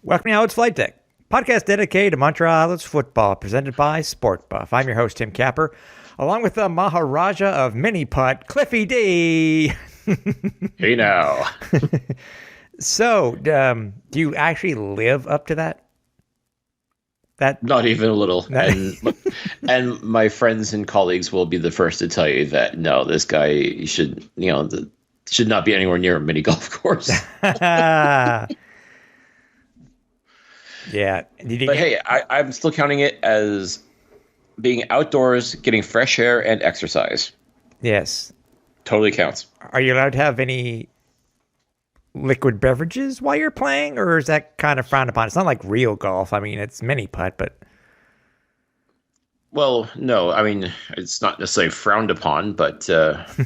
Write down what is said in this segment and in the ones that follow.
Welcome to Alouettes Flightdeck, podcast dedicated to Montreal Alouettes football, presented by SportBuff. I'm your host, Tim Capper, along with the Maharaja of Mini Putt, Cliffy D. Hey now. So, do you actually live up to that? Not even a little. And my friends and colleagues will be the first to tell you that no, this guy should not be anywhere near a mini golf course. Yeah. Hey, I'm still counting it as being outdoors, getting fresh air, and exercise. Yes. Totally counts. Are you allowed to have any liquid beverages while you're playing, or is that kind of frowned upon? It's not like real golf. I mean, it's mini putt, but... Well, no, I mean, it's not necessarily frowned upon, but,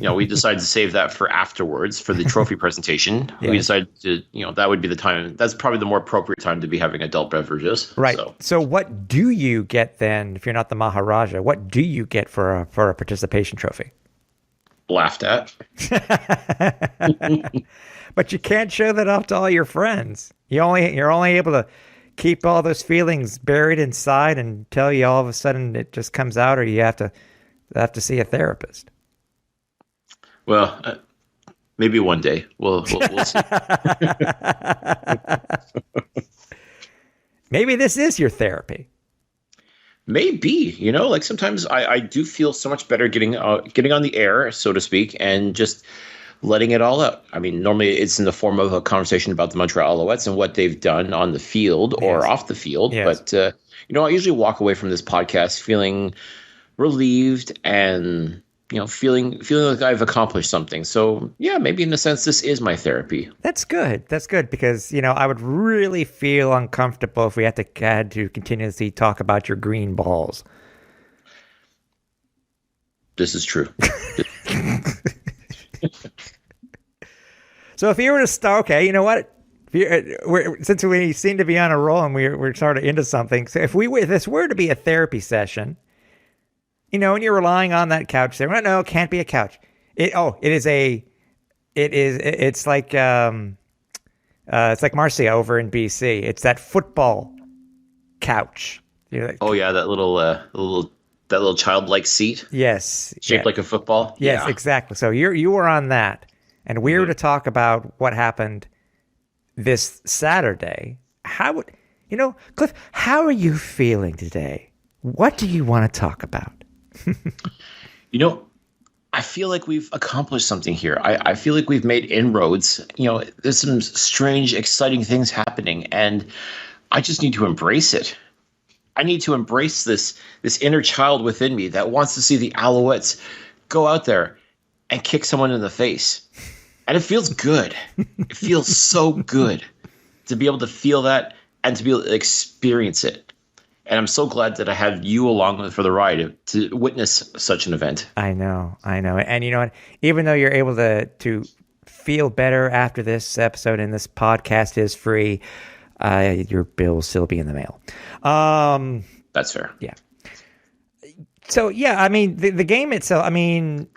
we decided to save that for afterwards for the trophy presentation. Yeah. We decided to, that would be the time. That's probably the more appropriate time to be having adult beverages. Right. So what do you get then, if you're not the Maharaja? What do you get for a participation trophy? Laughed at. But you can't show that off to all your friends. You're only able to keep all those feelings buried inside until you all of a sudden it just comes out, or you have to see a therapist. Well, maybe one day we'll see. Maybe this is your therapy. Maybe, like sometimes I do feel so much better getting on the air, so to speak, and just letting it all out. I mean, normally it's in the form of a conversation about the Montreal Alouettes and what they've done on the field or off the field. Yes. But, I usually walk away from this podcast feeling relieved and, feeling like I've accomplished something. So, yeah, maybe in a sense, this is my therapy. That's good. That's good because, I would really feel uncomfortable if we had to continuously talk about your green balls. This is true. So if you were to start, okay, you know what? Since we seem to be on a roll and we're sort of into something, so if this were to be a therapy session, and you're relying on that couch there, no, it can't be a couch. It's like Marcia over in BC. It's that football couch. That little childlike seat. Yes, shaped like a football. Yes, yeah. Exactly. So you were on that. And we were to talk about what happened this Saturday. Cliff, how are you feeling today? What do you want to talk about? I feel like we've accomplished something here. I feel like we've made inroads. There's some strange, exciting things happening, and I just need to embrace it. I need to embrace this inner child within me that wants to see the Alouettes go out there and kick someone in the face. And it feels good. It feels so good to be able to feel that and to be able to experience it. And I'm so glad that I have you along for the ride to witness such an event. I know. And you know what? Even though you're able to feel better after this episode and this podcast is free, your bill will still be in the mail. That's fair. Yeah. So, yeah, I mean, the game itself, I mean,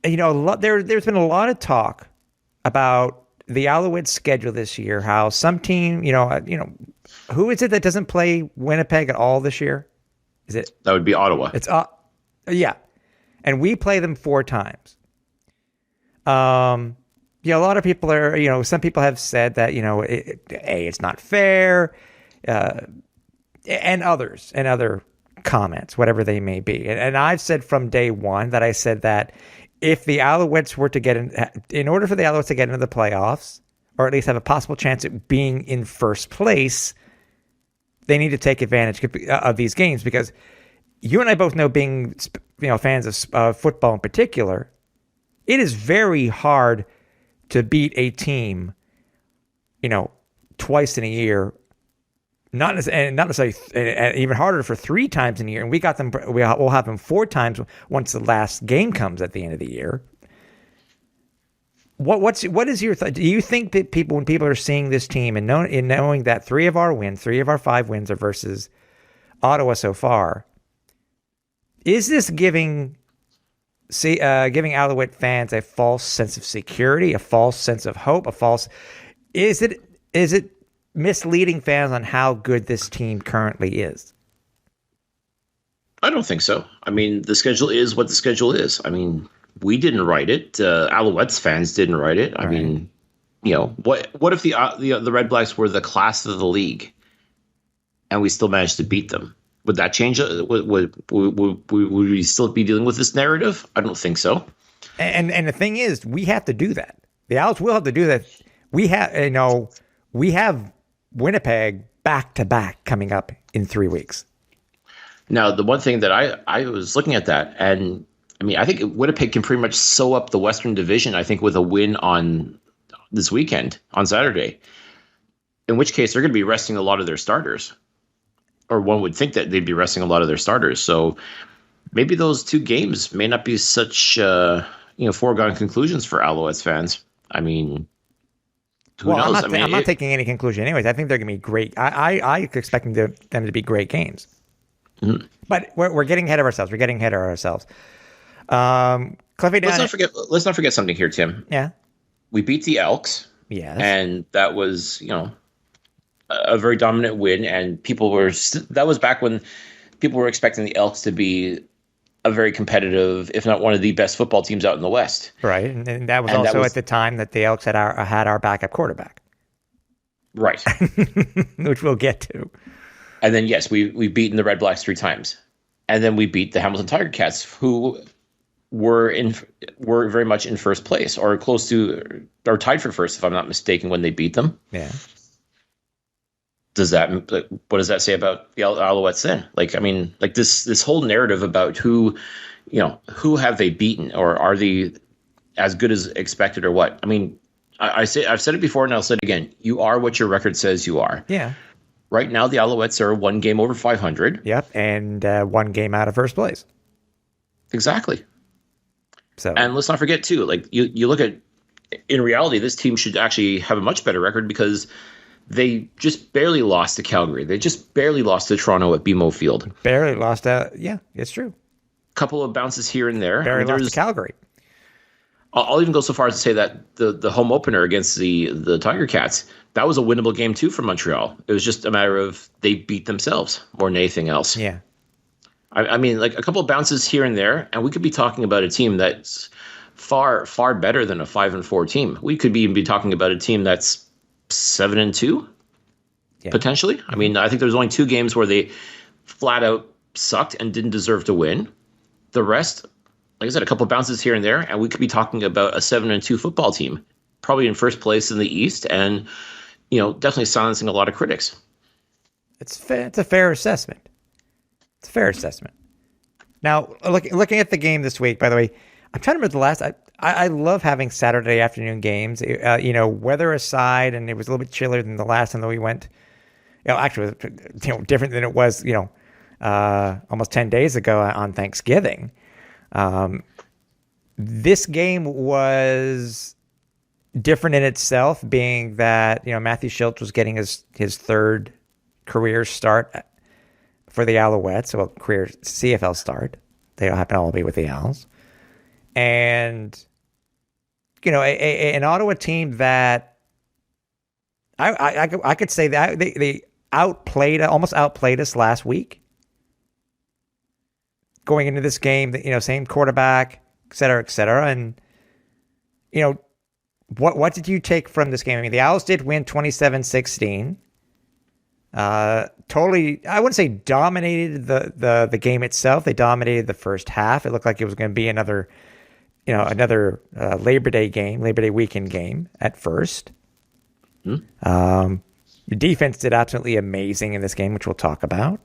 there's been a lot of talk about the Alouettes schedule this year, how some team, who is it that doesn't play Winnipeg at all this year? Is it? That would be Ottawa. It's yeah. And we play them 4 times. A lot of people are, some people have said that, it's not fair, and other comments, whatever they may be. And I've said from day one that if the Alouettes were to in order for the Alouettes to get into the playoffs, or at least have a possible chance at being in first place, they need to take advantage of these games, because you and I both know, being fans of football in particular, it is very hard to beat a team, twice in a year. Not necessarily, even harder for 3 times in a year. And we got them. We'll have them 4 times once the last game comes at the end of the year. What is your thought? Do you think that when people are seeing this team and knowing that 3 of our 5 wins are versus Ottawa so far, is this giving Alouette fans a false sense of security, a false sense of hope, is it misleading fans on how good this team currently is? I don't think so. I mean, the schedule is what the schedule is. I mean, we didn't write it. Alouettes fans didn't write it. I mean, what if the Red Blacks were the class of the league, and we still managed to beat them? Would that change? Would we still be dealing with this narrative? I don't think so. And the thing is, we have to do that. The Owls will have to do that. We have Winnipeg back to back coming up in 3 weeks. Now, the one thing that I was looking at that, and I mean, I think Winnipeg can pretty much sew up the Western Division, I think, with a win on this weekend, on Saturday, in which case they're going to be resting a lot of their starters, or one would think that they'd be resting a lot of their starters. So maybe those two games may not be such, foregone conclusions for Alouettes fans. I mean, who knows? I'm not taking any conclusion anyways. I think they're going to be great. I expect them to be great games. Mm-hmm. But we're getting ahead of ourselves. Cliffy, let's not forget something here, Tim. Yeah. We beat the Elks. Yes. And that was, a very dominant win. And that was back when people were expecting the Elks to be a very competitive, if not one of the best football teams out in the West. Right. And that was also at the time that the Elks had our backup quarterback. Right. Which we'll get to. And then, yes, we've beaten the Red Blacks 3 times. And then we beat the Hamilton Tiger Cats, who were very much in first place, or close to, or tied for first, if I'm not mistaken, when they beat them. Yeah. What does that say about the Alouettes then? Like, I mean, like this whole narrative about who have they beaten, or are they as good as expected, or what? I mean, I've said it before and I'll say it again. You are what your record says you are. Yeah. Right now, the Alouettes are 1 game over 500. Yep, and 1 game out of first place. Exactly. So, and let's not forget too, like you look at, in reality, this team should actually have a much better record because they just barely lost to Calgary. They just barely lost to Toronto at BMO Field. Barely lost. Yeah, it's true. Couple of bounces here and there. Barely lost to Calgary. I'll even go so far as to say that the home opener against the Tiger Cats, that was a winnable game too for Montreal. It was just a matter of they beat themselves more than anything else. Yeah. I mean, like a couple of bounces here and there, and we could be talking about a team that's far, far better than a 5-4 team. We could even be talking about a team that's 7-2, potentially. I mean, I think there's only 2 games where they flat out sucked and didn't deserve to win. The rest, like I said, a couple of bounces here and there, and we could be talking about a 7-2 football team, probably in first place in the East, and definitely silencing a lot of critics. It's a fair assessment. It's a fair assessment. Now, looking at the game this week, by the way, I'm trying to remember the last. I love having Saturday afternoon games. Weather aside, and it was a little bit chillier than the last time that we went. Actually, it was different than it was. Almost 10 days ago on Thanksgiving. This game was different in itself, being that Matthew Shiltz was getting his 3rd career start for the Alouettes, well, career CFL start. They don't happen to all be with the Owls, and an Ottawa team that I could say that they almost outplayed us last week. Going into this game, same quarterback, et cetera, and what did you take from this game? I mean, the Owls did win 27-16. Totally, I wouldn't say dominated the game itself. They dominated the first half. It looked like it was going to be another Labor Day weekend game at first. Mm-hmm. The defense did absolutely amazing in this game, which we'll talk about.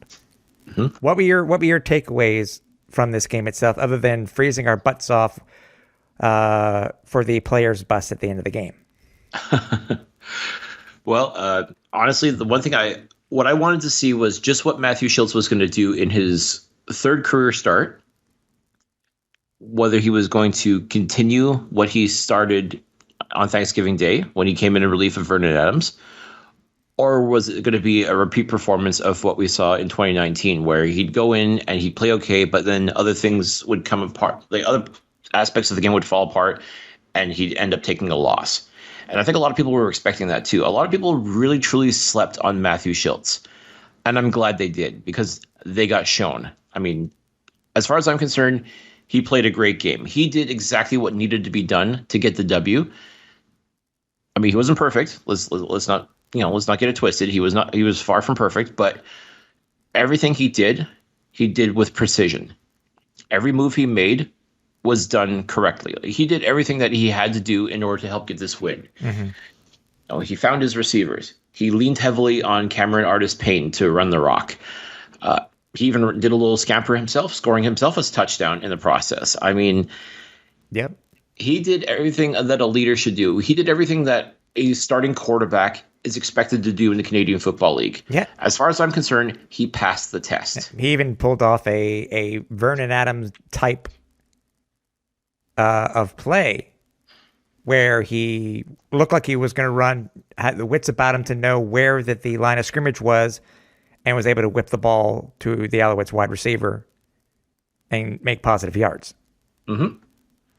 Mm-hmm. What were your takeaways from this game itself, other than freezing our butts off for the players' bus at the end of the game? Well, honestly, the one thing what I wanted to see was just what Matthew Shiltz was going to do in his 3rd career start, whether he was going to continue what he started on Thanksgiving Day when he came in relief of Vernon Adams, or was it going to be a repeat performance of what we saw in 2019, where he'd go in and he'd play okay, but then other things would come apart, like other aspects of the game would fall apart, and he'd end up taking a loss. And I think a lot of people were expecting that too. A lot of people really, truly slept on Matthew Shiltz. And I'm glad they did because they got shown. I mean, as far as I'm concerned, he played a great game. He did exactly what needed to be done to get the W. I mean, he wasn't perfect. Let's not get it twisted. He was far from perfect, but everything he did with precision. Every move he made was done correctly. He did everything that he had to do in order to help get this win. Mm-hmm. He found his receivers. He leaned heavily on Cameron Artis-Payne to run the rock. He even did a little scamper himself, scoring himself a touchdown in the process. I mean, yep. He did everything that a leader should do. He did everything that a starting quarterback is expected to do in the Canadian Football League. Yeah. As far as I'm concerned, he passed the test. He even pulled off a Vernon Adams type of play where he looked like he was going to run, had the wits about him to know where that the line of scrimmage was, and was able to whip the ball to the Alouettes wide receiver and make positive yards. Mm-hmm.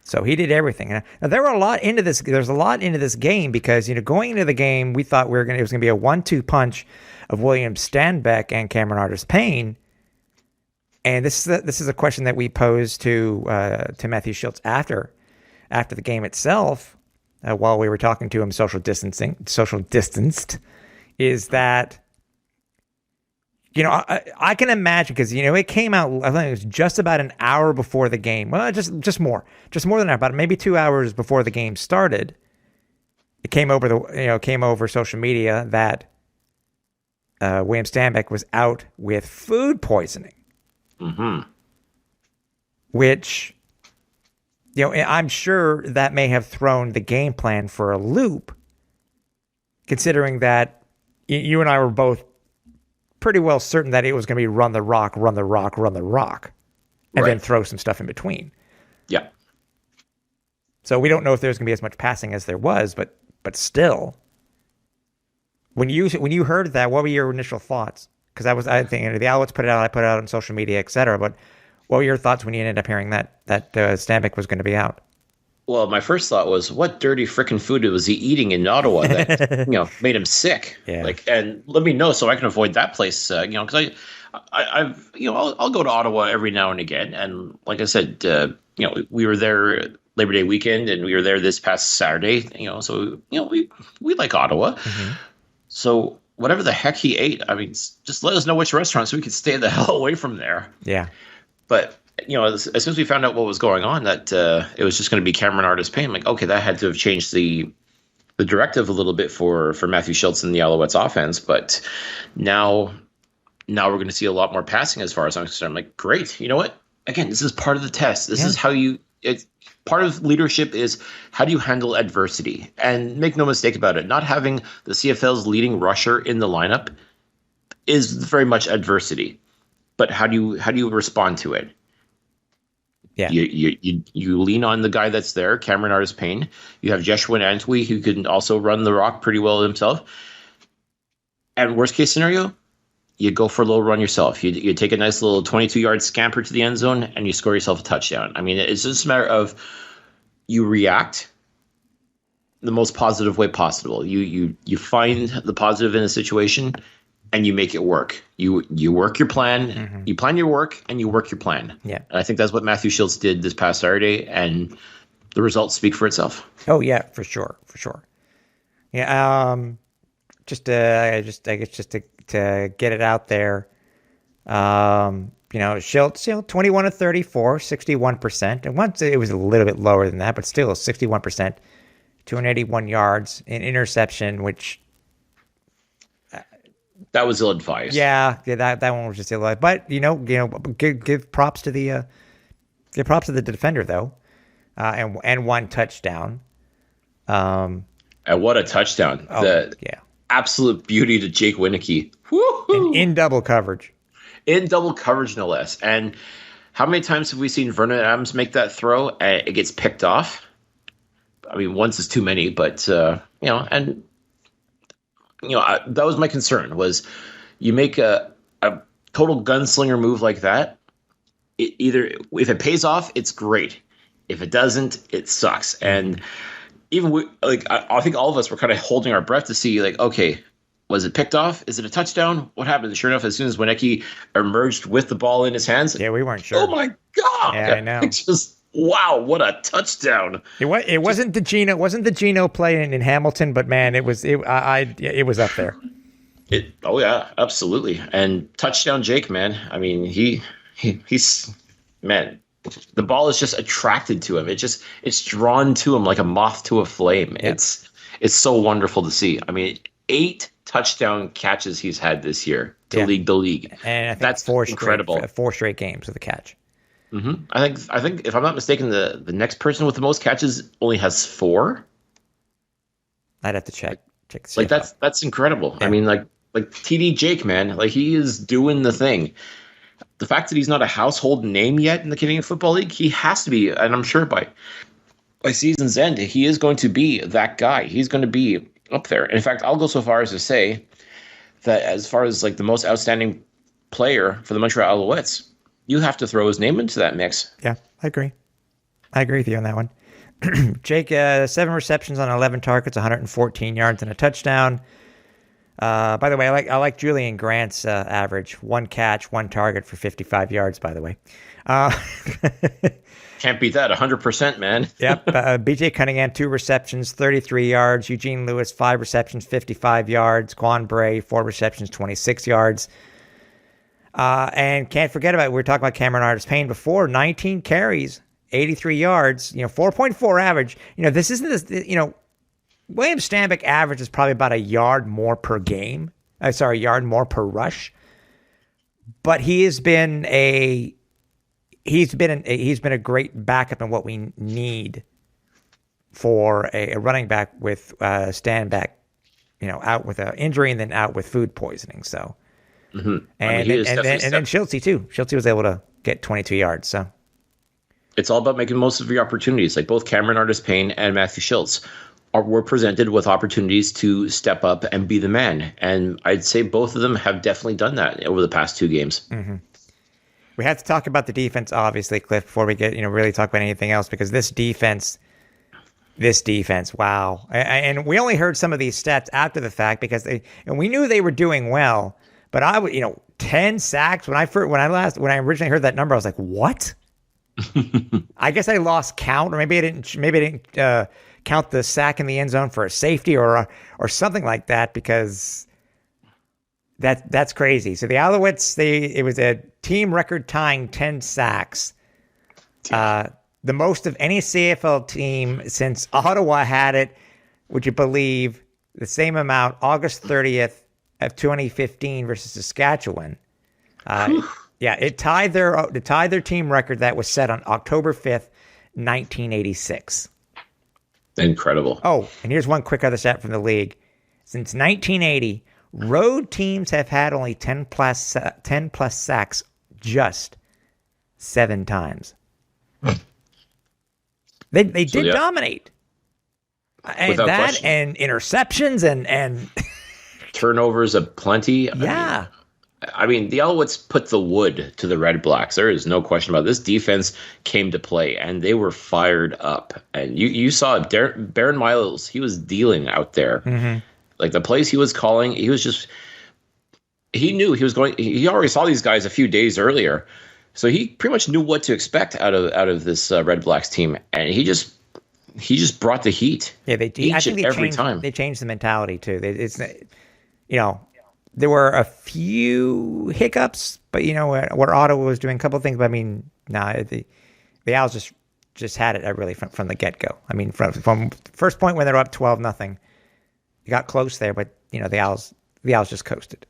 So he did everything. Now there were a lot into this. There's a lot into this game because going into the game, we thought it was going to be a 1-2 punch of William Stanback and Cameron Artis-Payne. And this is a question that we posed to Matthew Shiltz after the game itself, while we were talking to him social distanced, is that I can imagine because it came out. I think it was just about an hour before the game. Well, just more than that, about maybe 2 hours before the game started. It came over social media that William Stanback was out with food poisoning. Mm-hmm. Which, I'm sure that may have thrown the game plan for a loop, considering that you and I were both pretty well certain that it was going to be run the rock, and then throw some stuff in between. Yeah. So we don't know if there's going to be as much passing as there was, but still, when you heard that, what were your initial thoughts? Because I think the Alouettes put it out, I put it out on social media, etc. But what were your thoughts when you ended up hearing that Stanback was going to be out? Well, my first thought was, what dirty frickin' food was he eating in Ottawa that made him sick? Yeah. And let me know so I can avoid that place. Because I'll go to Ottawa every now and again, and like I said, we were there Labor Day weekend, and we were there this past Saturday. So we like Ottawa. Mm-hmm. So whatever the heck he ate, I mean, just let us know which restaurant so we could stay the hell away from there. Yeah. But as soon as we found out what was going on, that it was just going to be Cameron Artis-Payne, I'm like, okay, that had to have changed the directive a little bit for Matthew Shiltz and the Alouettes offense. But now we're going to see a lot more passing as far as I'm concerned. I'm like, great. You know what? Again, this is part of the test. This is how part of leadership is how do you handle adversity? And make no mistake about it, not having the CFL's leading rusher in the lineup is very much adversity. But how do you respond to it? Yeah, you lean on the guy that's there, Cameron Artis-Payne. You have Joshua Antoine, who can also run the rock pretty well himself. And worst case scenario, you go for a little run yourself. You take a nice little 22-yard scamper to the end zone, and you score yourself a touchdown. I mean, it's just a matter of you react the most positive way possible. You find the positive in a situation, and you make it work. You work your plan. Mm-hmm. You plan your work, and you work your plan. Yeah. And I think that's what Matthew Shiltz did this past Saturday, and the results speak for itself. Oh yeah, for sure. Yeah. Just to get it out there. Shiltz, 21 of 34, 61%. And once it was a little bit lower than that, but still 61%, 281 yards, an interception, which. That was ill-advised. Yeah, that one was just ill-advised. But give props to the defender though, and one touchdown. And what a touchdown! Absolute beauty to Jake Wieneke. In double coverage. In double coverage, no less. And how many times have we seen Vernon Adams make that throw and it gets picked off? I mean, once is too many, but that was my concern. Was you make a total gunslinger move like that, either if it pays off, it's great. If it doesn't, it sucks. And even I think all of us were kind of holding our breath to see, like, okay, was it picked off? Is it a touchdown? What happened? And sure enough, as soon as Wienecke emerged with the ball in his hands, yeah, we weren't sure. Oh my God! Yeah, I know. Just wow, what a touchdown! It wasn't the Geno play in Hamilton, but man, it was up there. Oh yeah, absolutely. And touchdown, Jake, man. I mean, he's man. The ball is just attracted to him. It's drawn to him like a moth to a flame. Yep. It's so wonderful to see. I mean, 8 touchdown catches he's had this year to lead the league. And I think that's incredible. 4 straight games with a catch. Mm-hmm. I think if I'm not mistaken, the next person with the most catches only has 4. I'd have to check. Like that's incredible. Yeah. I mean, like TD Jake, man, like he is doing the thing. The fact that he's not a household name yet in the Canadian Football League, he has to be, and I'm sure by season's end, he is going to be that guy. He's going to be up there. In fact, I'll go so far as to say that as far as like the most outstanding player for the Montreal Alouettes, you have to throw his name into that mix. Yeah, I agree with you on that one. Jake, 7 receptions on 11 targets, 114 yards and a touchdown. By the way, I like Julian Grant's average. 1 catch, 1 target for 55 yards, by the way. Can't beat that, 100%, man. Yep. BJ Cunningham, 2 receptions, 33 yards. Eugene Lewis, 5 receptions, 55 yards. Quan Bray, 4 receptions, 26 yards. And can't forget about, we were talking about Cameron Artis-Payne before, 19 carries, 83 yards, 4.4 average. This isn't this, William Stanback average is probably about a yard more per game. Yard more per rush. But he's been a great backup in what we need for a running back with Stanback, out with an injury and then out with food poisoning. So, mm-hmm. and then Shiltz too. Shiltz was able to get 22 yards. So it's all about making most of your opportunities. Like both Cameron Artis-Payne and Matthew Shiltz were presented with opportunities to step up and be the man. And I'd say both of them have definitely done that over the past 2 games. Mm-hmm. We have to talk about the defense, obviously, Cliff, before we get, really talk about anything else, because this defense, wow. And we only heard some of these stats after the fact because and we knew they were doing well, but 10 sacks when I originally heard that number, I was like, what? I guess I lost count, or maybe I didn't count the sack in the end zone for a safety or something like that, because that's crazy. So the Alouettes, it was a team record tying 10 sacks, the most of any CFL team since Ottawa had it. Would you believe the same amount? August 30th of 2015 versus Saskatchewan. Yeah, it tied their team record that was set on October 5th, 1986. Incredible. Oh, and here's one quick other stat from the league. Since 1980, road teams have had only 10 plus sacks just 7 times. They did dominate. And without that question. And interceptions and turnovers aplenty. Yeah. I mean, the Alouettes put the wood to the Red Blacks. There is no question about it. This defense came to play, and they were fired up. And you saw Baron Miles, he was dealing out there. Mm-hmm. Like the plays he was calling, he knew he was going. He already saw these guys a few days earlier, so he pretty much knew what to expect out of this Red Blacks team, and he just brought the heat. Yeah, every time they changed the mentality too. There were a few hiccups, but where Ottawa was doing a couple of things. But I mean, the Owls just had it really from the get go. I mean, from first point when they were up 12-0, you got close there, but the Owls just coasted.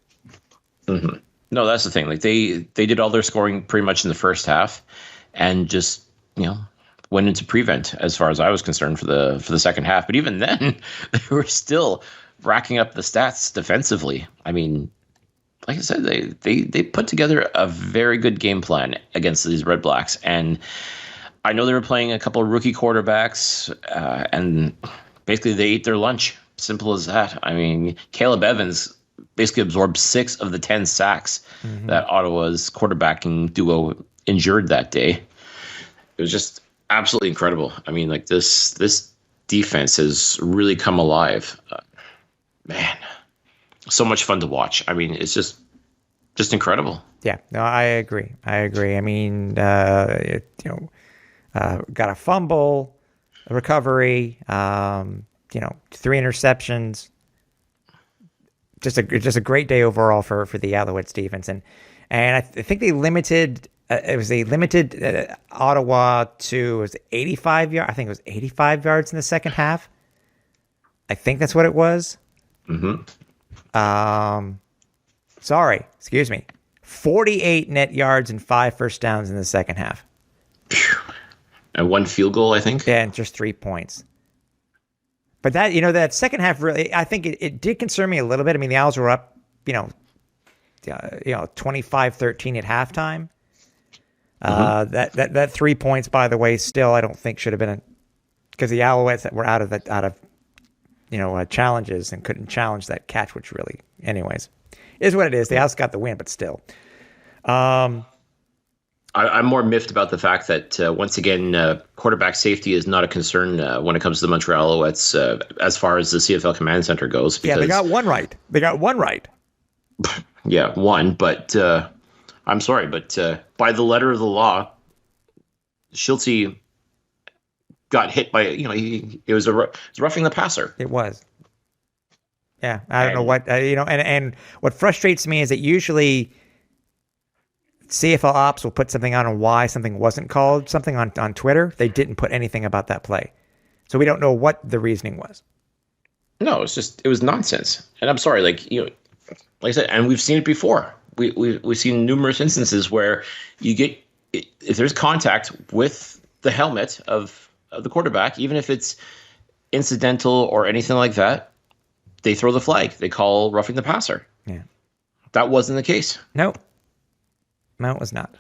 Mm-hmm. No, that's the thing. Like they did all their scoring pretty much in the first half, and just went into prevent as far as I was concerned for the second half. But even then, they were still racking up the stats defensively. I mean, like I said, they put together a very good game plan against these Red Blacks, and I know they were playing a couple of rookie quarterbacks, and basically they ate their lunch. Simple as that. I mean, Caleb Evans basically absorbed 6 of the 10 sacks that Ottawa's quarterbacking duo endured that day. It was just absolutely incredible. I mean, like this defense has really come alive. Man, so much fun to watch. I mean, it's just incredible. Yeah, no, I agree. I mean, got a fumble, a recovery, 3 interceptions. Just a great day overall for the Alouettes defense, and I think they limited. They limited Ottawa to, it was 85 yards. I think it was 85 yards in the second half. I think that's what it was. Sorry, excuse me. 48 net yards and 5 first downs in the second half. And 1 field goal, I think. Yeah, and just 3 points. But that, that second half really, I think it did concern me a little bit. I mean, the Owls were up, 25-13 at halftime. That 3 points, by the way, still I don't think should have been because the Alouettes that were out of challenges and couldn't challenge that catch, which really, anyways, is what it is. The Owls got the win, but still. I'm more miffed about the fact that once again, quarterback safety is not a concern when it comes to the Montreal Alouettes as far as the CFL Command Center goes. Because, they got one right. Yeah, one, but I'm sorry, but by the letter of the law, Shiltz got hit by, it was roughing the passer. It was. Yeah, I don't know what, and what frustrates me is that usually CFL Ops will put something on why something wasn't called something on Twitter. They didn't put anything about that play. So we don't know what the reasoning was. No, it was nonsense. And I'm sorry, like I said, and we've seen it before. We've seen numerous instances where you get, if there's contact with the helmet of the quarterback, even if it's incidental or anything like that, they throw the flag. They call roughing the passer. Yeah. That wasn't the case. No, it was not.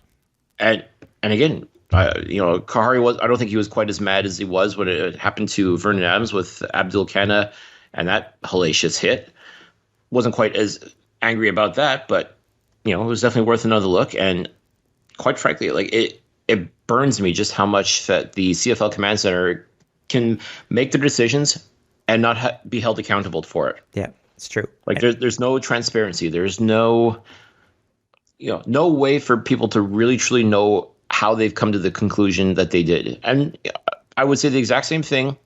And again, Kahari was. I don't think he was quite as mad as he was when it happened to Vernon Adams with Abdul Kana and that hellacious hit. Wasn't quite as angry about that, but it was definitely worth another look. And quite frankly, like it burns me just how much that the CFL Command Center can make their decisions and not be held accountable for it. Yeah, it's true. Like there's no transparency. There's no way for people to really truly know how they've come to the conclusion that they did. And I would say the exact same thing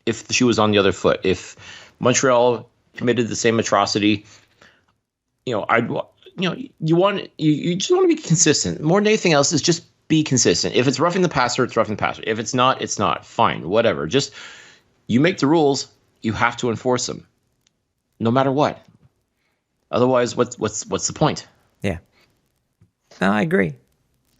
if the shoe was on the other foot. If Montreal committed the same atrocity, you just want to be consistent. More than anything else is just be consistent. If it's roughing the passer, it's roughing the passer. If it's not, it's not. Fine, whatever. Just you make the rules, you have to enforce them, no matter what. Otherwise, what's the point? Yeah. No, I agree.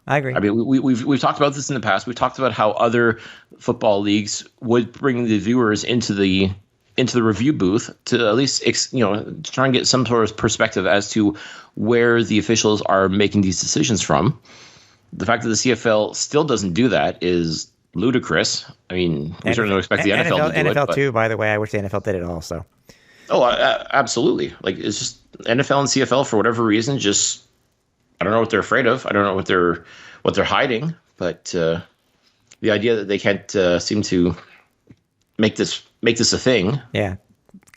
I mean, we've talked about this in the past. We've talked about how other football leagues would bring the viewers into the review booth to at least try and get some sort of perspective as to where the officials are making these decisions from. The fact that the CFL still doesn't do that is ludicrous. I mean, we certainly don't expect the NFL to do it. NFL too, by the way. I wish the NFL did it also. Oh, absolutely. Like, it's just NFL and CFL, for whatever reason, just I don't know what they're afraid of. I don't know what they're hiding. But the idea that they can't seem to make this a thing. Yeah.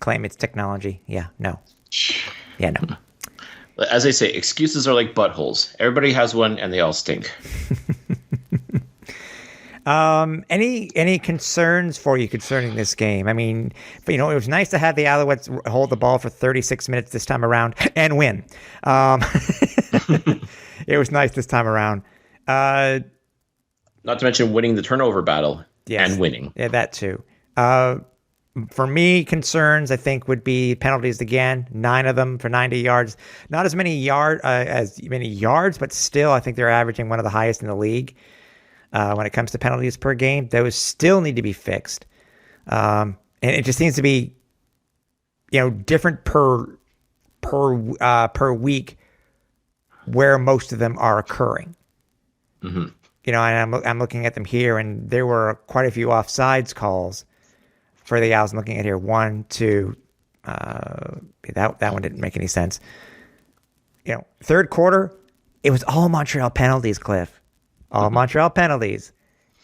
Claim it's technology. Yeah. No. Yeah. No. As they say, excuses are like buttholes. Everybody has one, and they all stink. Any concerns for you concerning this game? I mean, it was nice to have the Alouettes hold the ball for 36 minutes this time around and win. It was nice this time around. Not to mention winning the turnover battle and winning. Yeah, that too. For me, concerns I think would be penalties again. 9 of them for 90 yards. Not as many yards, but still, I think they're averaging one of the highest in the league. When it comes to penalties per game, those still need to be fixed. And it just seems to be, different per week where most of them are occurring. Mm-hmm. And I'm looking at them here, and there were quite a few offsides calls for the Owls. I'm looking at here 1, 2. That one didn't make any sense. Third quarter, it was all Montreal penalties, Cliff. All Montreal penalties,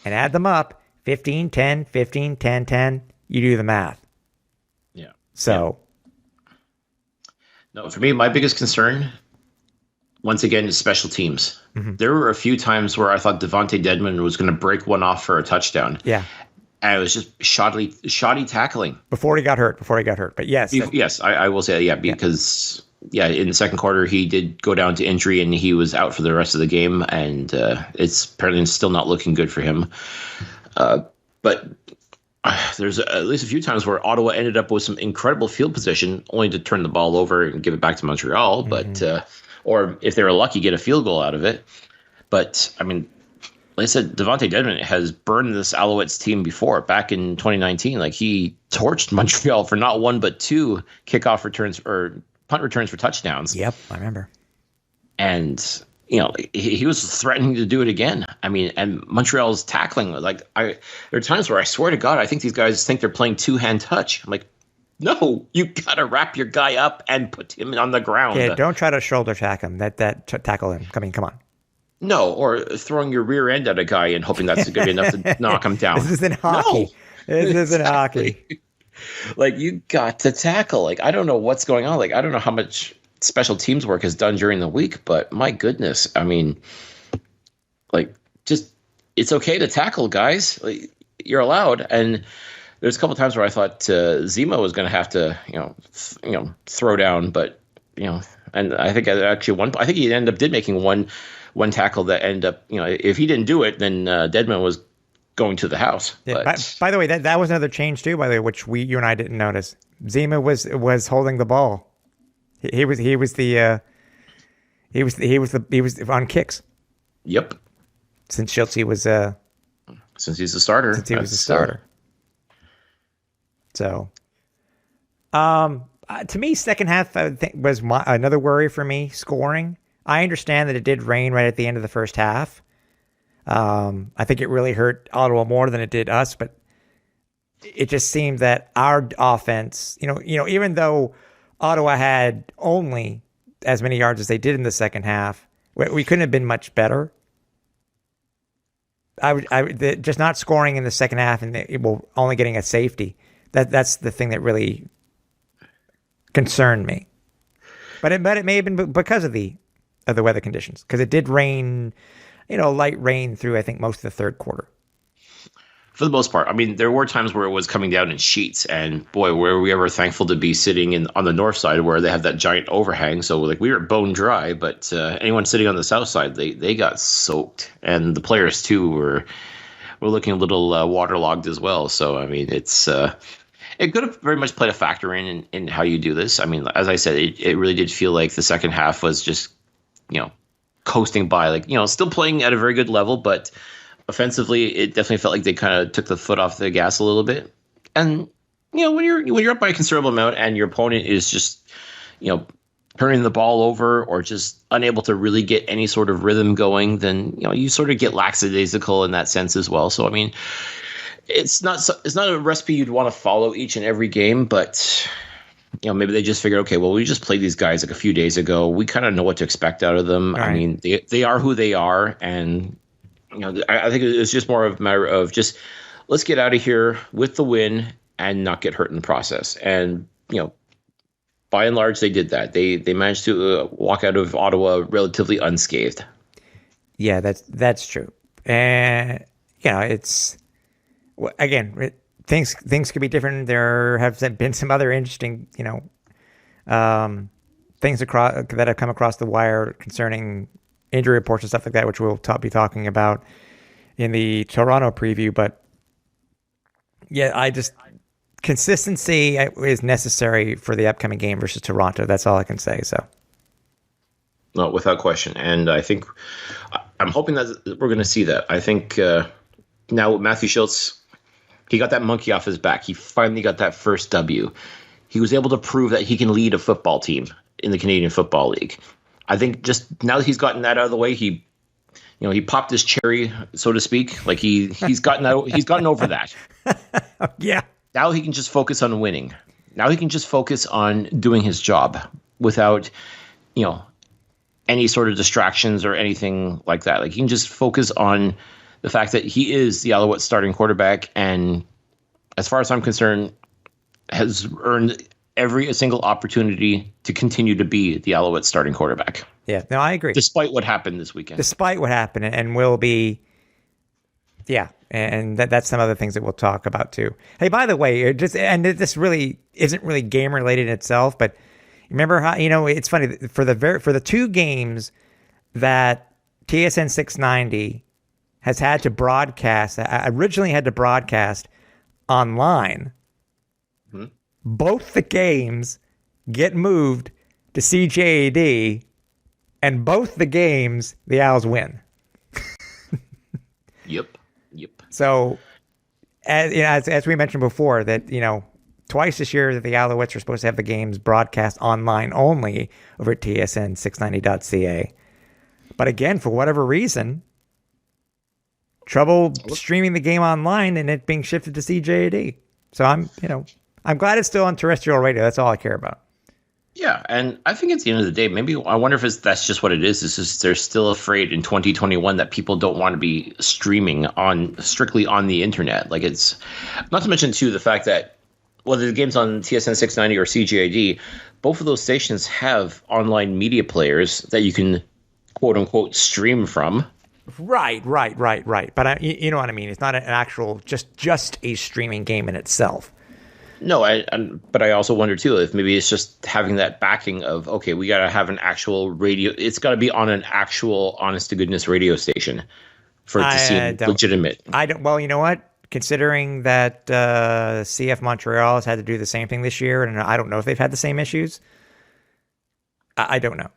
and add them up, 15, 10, 15, 10, 10. you do the math. Yeah. So. No, for me, my biggest concern, once again, is special teams. Mm-hmm. There were a few times where I thought Devontae Dedmon was going to break one off for a touchdown. Yeah. And it was just shoddy tackling. Before he got hurt. But yes. Yes, I will say that, because, in the second quarter, he did go down to injury and he was out for the rest of the game. And it's apparently still not looking good for him. But there's at least a few times where Ottawa ended up with some incredible field position, only to turn the ball over and give it back to Montreal. Mm-hmm. But or if they were lucky, get a field goal out of it. But I mean, like I said, Devontae Dedmon has burned this Alouettes team before. Back in 2019, like, he torched Montreal for not one but two kickoff returns or punt returns for touchdowns. Yep, I remember. And he was threatening to do it again. I mean, and Montreal's tackling, there are times where I swear to God, I think these guys think they're playing two-hand touch. I'm like, no, you got to wrap your guy up and put him on the ground. Yeah, don't try to shoulder tackle him. Tackle him. I mean, come on. No, or throwing your rear end at a guy and hoping that's going to be enough to knock him down. This isn't hockey. No. This isn't hockey. Like, you got to tackle. Like, I don't know what's going on. Like, I don't know how much special teams work is done during the week, but my goodness, I mean, like, just, it's okay to tackle, guys. Like, you're allowed. And there's a couple times where I thought Zima was going to have to, throw down, but and I think I think he ended up making one tackle that ended up, if he didn't do it, then Dedmon was going to the house. Yeah, but by the way, that was another change too, by the way, which you and I didn't notice. Zima was holding the ball. He was on kicks. Yep. Since Shiltz was since he's the starter. Since he was the starter. So, to me, second half I think was another worry for me. Scoring. I understand that it did rain right at the end of the first half. I think it really hurt Ottawa more than it did us, but it just seemed that our offense, even though Ottawa had only as many yards as they did in the second half, we couldn't have been much better. Just not scoring in the second half and only getting a safety. That's the thing that really concerned me. But it may have been because of the weather conditions, because it did rain, light rain through, I think, most of the third quarter. For the most part. I mean, there were times where it was coming down in sheets, and boy, were we ever thankful to be sitting on the north side where they have that giant overhang. So like, we were bone dry, but anyone sitting on the south side, they got soaked, and the players too were looking a little waterlogged as well. So I mean, it could have very much played a factor in how you do this. I mean, as I said, it really did feel like the second half was just, coasting by, like, still playing at a very good level, but offensively, it definitely felt like they kind of took the foot off the gas a little bit. And, when you're up by a considerable amount and your opponent is just, turning the ball over or just unable to really get any sort of rhythm going, then, you sort of get lackadaisical in that sense as well. So, I mean, it's not a recipe you'd want to follow each and every game, but maybe they just figured, okay, well, we just played these guys like a few days ago. We kind of know what to expect out of them. Right. I mean, they are who they are, and I think it's just more of a matter of just, let's get out of here with the win and not get hurt in the process. And by and large, they did that. They managed to walk out of Ottawa relatively unscathed. Yeah, that's true. And it's, again, things could be different. There have been some other interesting, things that have come across the wire concerning injury reports and stuff like that, which we'll be talking about in the Toronto preview. But yeah, consistency is necessary for the upcoming game versus Toronto. That's all I can say. So, no, without question. And I think I'm hoping that we're going to see that. I think now Matthew Shiltz, he got that monkey off his back. He finally got that first W. He was able to prove that he can lead a football team in the Canadian Football League. I think just now that he's gotten that out of the way, he popped his cherry, so to speak. Like he's gotten over that. Yeah. Now he can just focus on winning. Now he can just focus on doing his job without, any sort of distractions or anything like that. Like, he can just focus on the fact that he is the Alouettes starting quarterback, and as far as I'm concerned, has earned every single opportunity to continue to be the Alouettes starting quarterback. Yeah, no, I agree. Despite what happened this weekend. Despite what happened, and will be, yeah, and that's some other things that we'll talk about too. Hey, by the way, this really isn't really game related in itself, but remember how, it's funny for the two games that TSN 690 has had to broadcast, originally had to broadcast online. Both the games get moved to CJAD, and both the games the Owls win. Yep. So, as we mentioned before, that twice this year that the Alouettes are supposed to have the games broadcast online only over at tsn690.ca. But again, for whatever reason, trouble streaming the game online and it being shifted to CJAD. So I'm glad it's still on terrestrial radio. That's all I care about. Yeah, and I think at the end of the day, maybe I wonder if that's just what it is. It's just they're still afraid in 2021 that people don't want to be streaming strictly on the internet. Like, it's not to mention too the fact that whether the game's on TSN 690 or CGID, both of those stations have online media players that you can quote unquote stream from. Right. But you know what I mean. It's not an actual just a streaming game in itself. No, but I also wonder too if maybe it's just having that backing of, okay, we got to have an actual radio. It's got to be on an actual honest to goodness radio station for it to seem legitimate. Well, you know what? Considering that CF Montreal has had to do the same thing this year, and I don't know if they've had the same issues. I don't know.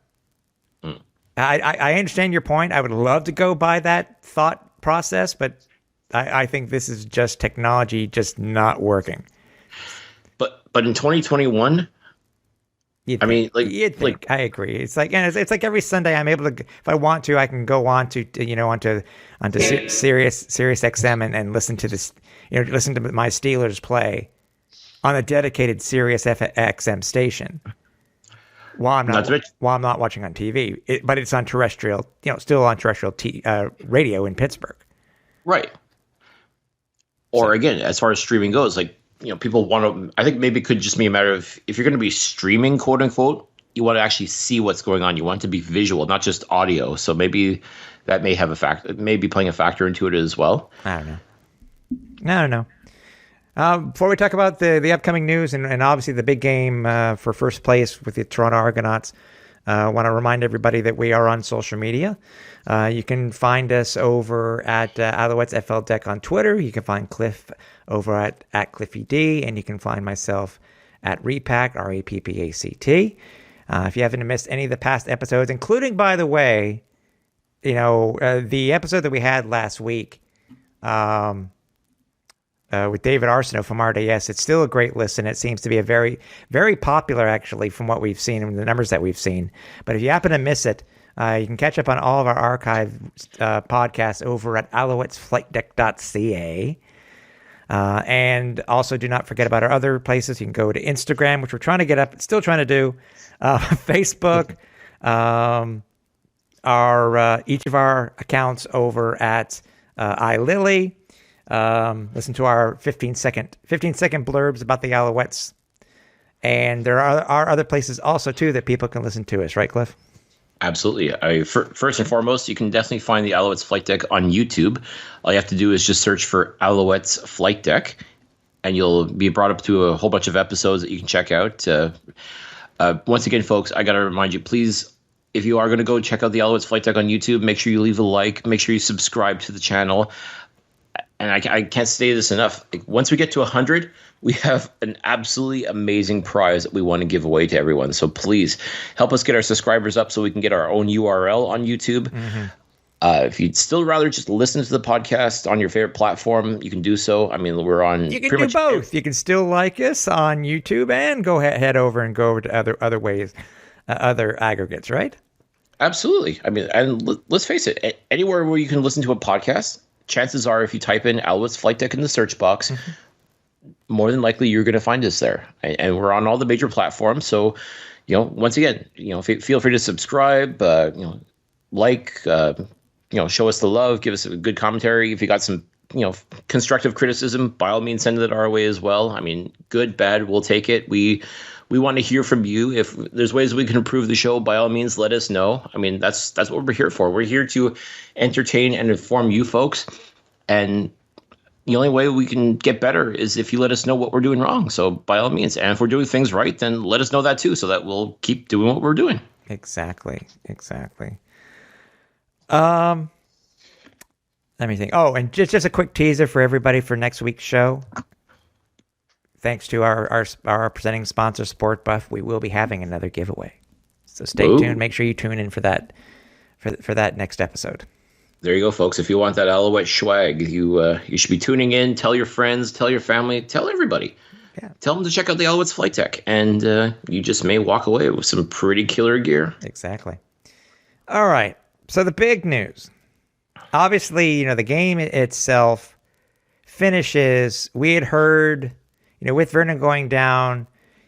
I understand your point. I would love to go by that thought process, but I think this is just technology just not working. But in 2021, you'd think. I agree. It's like every Sunday I'm able to, if I want to, I can go on to Sirius XM and listen to this, listen to my Steelers play on a dedicated Sirius XM station. While I'm not watching on TV, but it's on terrestrial, still on terrestrial radio in Pittsburgh. Right. Or again, as far as streaming goes, like, people want to, I think maybe it could just be a matter of, if you're going to be streaming, quote unquote, you want to actually see what's going on. You want it to be visual, not just audio. So maybe that may have maybe playing a factor into it as well. I don't know. Before we talk about the upcoming news and obviously the big game for first place with the Toronto Argonauts, I want to remind everybody that we are on social media. You can find us over at Alouettes Flightdeck on Twitter. You can find Cliff over at Cliffy D, and you can find myself at Repact, RAPPACT. If you haven't missed any of the past episodes, including, by the way, the episode that we had last week with David Arsenault from RDS, it's still a great listen. It seems to be a very, very popular, actually, from what we've seen and the numbers that we've seen. But if you happen to miss it, you can catch up on all of our archive podcasts over at alouettesflightdeck.ca. And also do not forget about our other places. You can go to Instagram, which we're trying to get up, still trying to do, Facebook, each of our accounts over at iLily. Listen to our 15-second blurbs about the Alouettes. And there are other places also, too, that people can listen to us. Right, Cliff? Absolutely. First and foremost, you can definitely find the Alouettes Flight Deck on YouTube. All you have to do is just search for Alouettes Flight Deck, and you'll be brought up to a whole bunch of episodes that you can check out. Once again, folks, I got to remind you, please, if you are going to go check out the Alouettes Flight Deck on YouTube, make sure you leave a like, make sure you subscribe to the channel. And I can't say this enough. Like, once we get to 100, we have an absolutely amazing prize that we want to give away to everyone. So please help us get our subscribers up so we can get our own URL on YouTube. Mm-hmm. If you'd still rather just listen to the podcast on your favorite platform, you can do so. I mean, we're on. You can do both. You can still like us on YouTube and go head over and go over to other ways, other aggregates, right? Absolutely. I mean, and let's face it, anywhere where you can listen to a podcast, chances are if you type in Alouettes Flight Deck in the search box, mm-hmm. more than likely you're going to find us there. And we're on all the major platforms. So, once again, feel free to subscribe, like, show us the love, give us a good commentary. If you got some constructive criticism, by all means, send it our way as well. I mean, good, bad, we'll take it. We want to hear from you. If there's ways we can improve the show, by all means, let us know. I mean, that's what we're here for. We're here to entertain and inform you folks. And the only way we can get better is if you let us know what we're doing wrong. So by all means, and if we're doing things right, then let us know that too, so that we'll keep doing what we're doing. Exactly. Let me think. Oh, and just a quick teaser for everybody for next week's show. Thanks to our presenting sponsor, SportBuff, we will be having another giveaway. So stay tuned. Make sure you tune in for that next episode. There you go, folks. If you want that Alouette swag, you should be tuning in. Tell your friends, tell your family, tell everybody. Yeah. Tell them to check out the Alouettes Flightdeck, and you just may walk away with some pretty killer gear. Exactly. All right. So the big news. Obviously, the game itself finishes. We had heard, with Vernon going down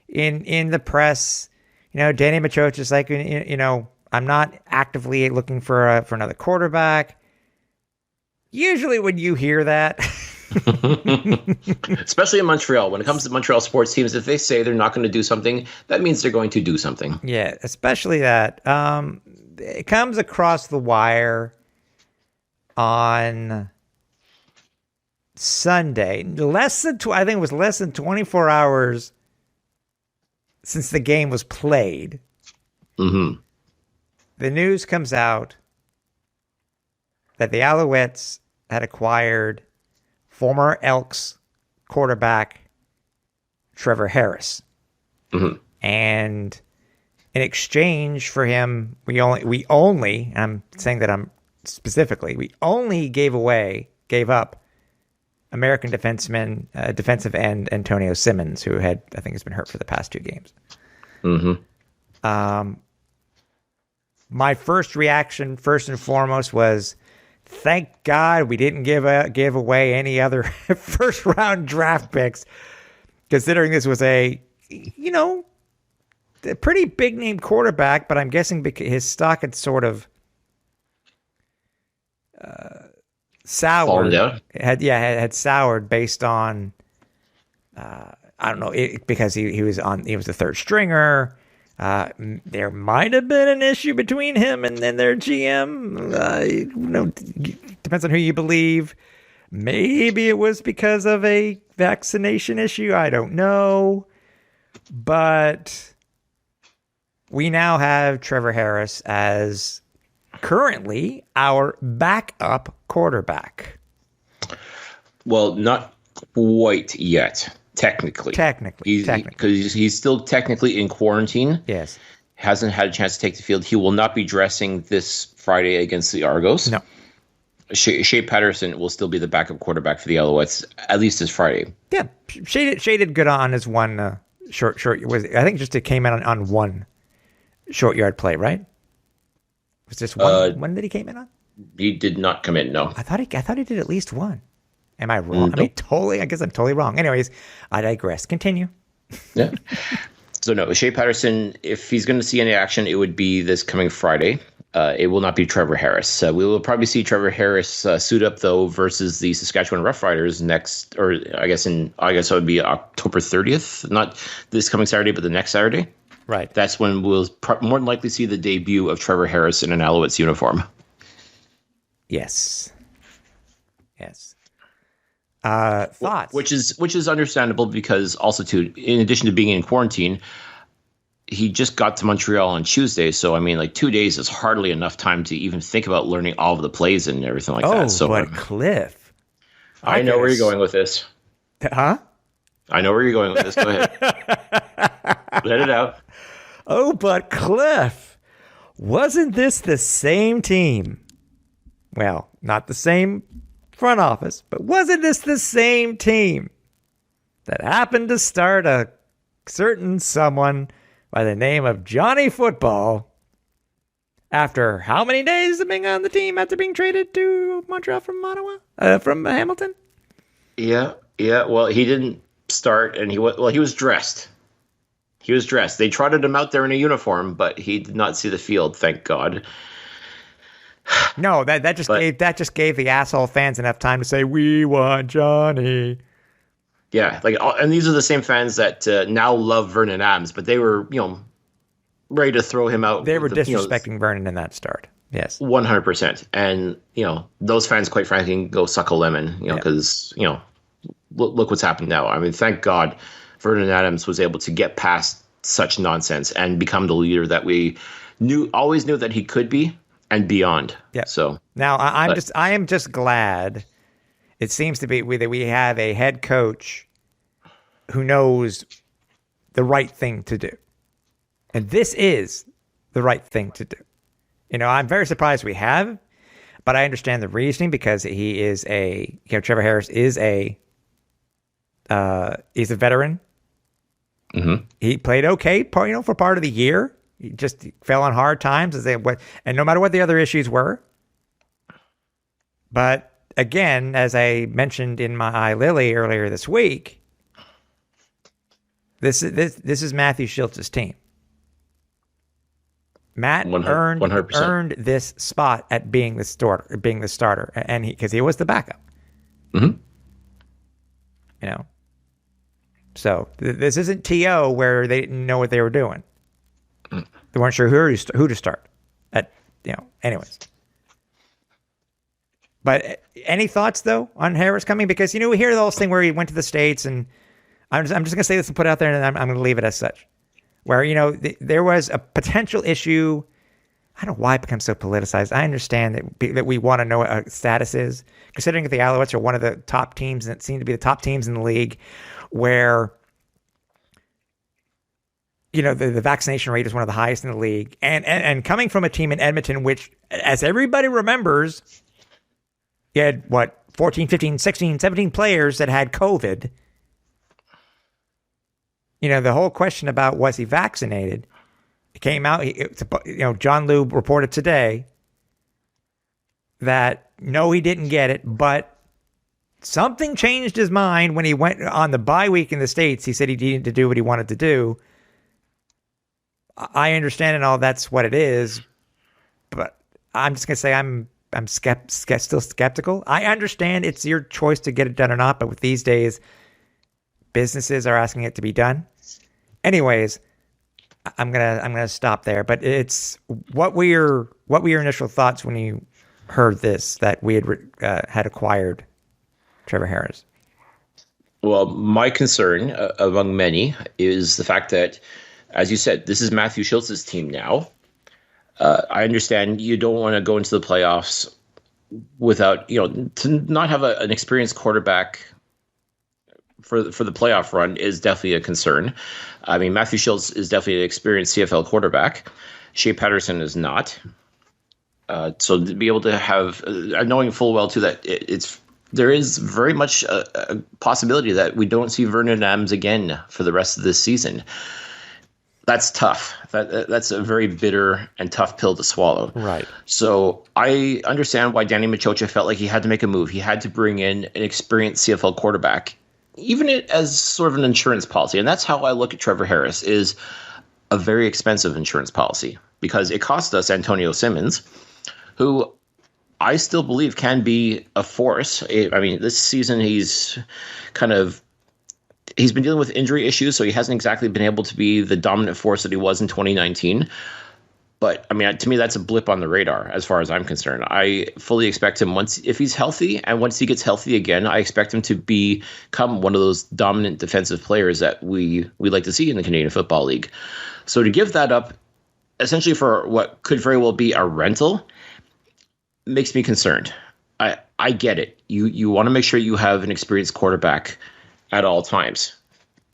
in the press, Danny Machoch is like, I'm not actively looking for another quarterback. Usually when you hear that, especially in Montreal, when it comes to Montreal sports teams, if they say they're not going to do something, that means they're going to do something. Yeah, especially that. It comes across the wire on Sunday. I think it was less than 24 hours since the game was played. Mm-hmm. The news comes out that the Alouettes had acquired former Elks quarterback Trevor Harris. Mm-hmm. And in exchange for him, we only, I'm saying that I'm specifically, we only gave up American defensive end Antonio Simmons, who I think has been hurt for the past 2 games. Mm-hmm. My first reaction, first and foremost, was, thank God we didn't give away any other first round draft picks, considering this was a pretty big name quarterback, but I'm guessing because his stock had sort of soured. Had soured based on I don't know, because he was the third stringer. There might have been an issue between him and their GM. Depends on who you believe. Maybe it was because of a vaccination issue. I don't know. But we now have Trevor Harris as currently our backup quarterback. Well, not quite yet. Technically, because he's still technically in quarantine. Yes, hasn't had a chance to take the field. He will not be dressing this Friday against the Argos. No, Shea Patterson will still be the backup quarterback for the Alouettes at least this Friday. Yeah, Shea did good on his one short. I think just it came in on one short yard play, right? Was this one? When did he came in on? He did not come in. No, I thought he did at least one. Am I wrong? Nope. I guess I'm totally wrong. Anyways, I digress. Continue. Yeah. So no, Shea Patterson, if he's going to see any action, it would be this coming Friday. It will not be Trevor Harris. We will probably see Trevor Harris suit up though versus the Saskatchewan Roughriders next, or I guess it would be October 30th, not this coming Saturday, but the next Saturday. Right. That's when we'll more than likely see the debut of Trevor Harris in an Alouettes uniform. Yes. Thoughts? Which is understandable because also too, in addition to being in quarantine, he just got to Montreal on Tuesday. So I mean, like 2 days is hardly enough time to even think about learning all of the plays and everything like that. So, but Cliff, I know where you're going with this. Huh? I know where you're going with this. Go ahead. Let it out. Oh, but Cliff, wasn't this the same team? Well, not the same front office, but wasn't this the same team that happened to start a certain someone by the name of Johnny Football after how many days of being on the team after being traded to Montreal from Ottawa, from Hamilton? Yeah. Well, he didn't start, and he was dressed. He was dressed. They trotted him out there in a uniform, but he did not see the field, thank God. No, that just gave the asshole fans enough time to say we want Johnny. Yeah, and these are the same fans that now love Vernon Adams, but they were, ready to throw him out. They were disrespecting Vernon in that start. Yes, 100%. And those fans, quite frankly, can go suck a lemon. Because look what's happened now. I mean, thank God, Vernon Adams was able to get past such nonsense and become the leader that we always knew that he could be and beyond. Yeah. So now I am just glad. It seems to be that we have a head coach who knows the right thing to do. And this is the right thing to do. I'm very surprised we have, but I understand the reasoning because he is Trevor Harris is he's a veteran. Mm-hmm. He played okay, for part of the year. He just fell on hard times and no matter what the other issues were. But again, as I mentioned in my Lily earlier this week, this is Matthew Shiltz's team. Matt 100%. earned this spot at being the starter, and because he was the backup. Mm-hmm. So this isn't TO where they didn't know what they were doing. They weren't sure who to start. Anyways. But any thoughts, though, on Harris coming? Because, we hear the whole thing where he went to the States, and I'm just going to say this and put it out there, and I'm going to leave it as such. Where, there was a potential issue. I don't know why it becomes so politicized. I understand that we want to know what status is, considering that the Alouettes are one of the top teams, and it seemed to be the top teams in the league, where, the vaccination rate is one of the highest in the league. And coming from a team in Edmonton, which, as everybody remembers, you had, 14, 15, 16, 17 players that had COVID. The whole question about was he vaccinated, it came out, John Lube reported today that no, he didn't get it, but something changed his mind when he went on the bye week in the States. He said he needed to do what he wanted to do. I understand and all that's what it is, but I'm just going to say I'm still skeptical. I understand it's your choice to get it done or not, but with these days, businesses are asking it to be done. Anyways, I'm gonna stop there. But it's what were your initial thoughts when you heard this that we had acquired Trevor Harris? Well, my concern, among many, is the fact that, as you said, this is Matthew Shiltz's team now. I understand you don't want to go into the playoffs without, to not have an experienced quarterback for the playoff run is definitely a concern. I mean, Matthew Shiltz is definitely an experienced CFL quarterback. Shea Patterson is not. So to be able to have, knowing full well too that there is very much a possibility that we don't see Vernon Adams again for the rest of this season. That's tough. That's a very bitter and tough pill to swallow. Right. So I understand why Danny Machocha felt like he had to make a move. He had to bring in an experienced CFL quarterback, even as sort of an insurance policy. And that's how I look at Trevor Harris, is a very expensive insurance policy, because it cost us Antonio Simmons, who I still believe can be a force. I mean, this season he's been dealing with injury issues, so he hasn't exactly been able to be the dominant force that he was in 2019. But I mean, to me, that's a blip on the radar as far as I'm concerned. I fully expect him, if he's healthy, and once he gets healthy again, I expect him to become one of those dominant defensive players that we like to see in the Canadian Football League. So to give that up, essentially for what could very well be a rental, makes me concerned. I get it. You want to make sure you have an experienced quarterback at all times.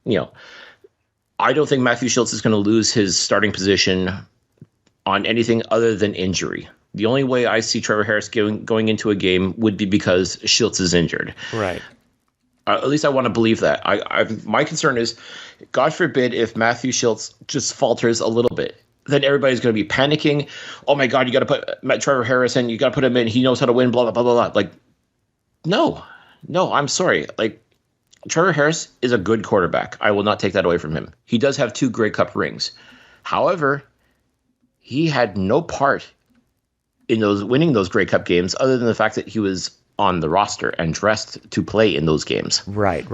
I don't think Matthew Shiltz is going to lose his starting position on anything other than injury. The only way I see Trevor Harris going into a game would be because Shiltz is injured. Right. At least I want to believe that. My concern is, God forbid, if Matthew Shiltz just falters a little bit, then everybody's going to be panicking. Oh my God, you got to put Trevor Harris in. You got to put him in. He knows how to win. Blah blah blah blah blah. Like, no, I'm sorry. Like, Trevor Harris is a good quarterback. I will not take that away from him. He does have 2 Grey Cup rings. However, he had no part in those winning those Grey Cup games, other than the fact that he was on the roster and dressed to play in those games. Right.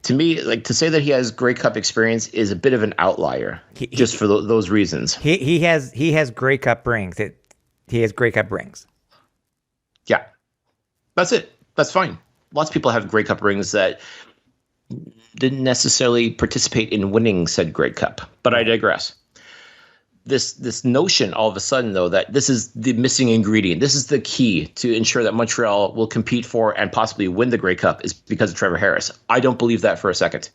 To me, like, to say that he has Grey Cup experience is a bit of an outlier, just for those reasons. He has Grey Cup rings. He has Grey Cup rings. Yeah, that's it. That's fine. Lots of people have Grey Cup rings that didn't necessarily participate in winning said Grey Cup, but I digress. This notion all of a sudden, though, that this is the missing ingredient, this is the key to ensure that Montreal will compete for and possibly win the Grey Cup, is because of Trevor Harris. I don't believe that for a second.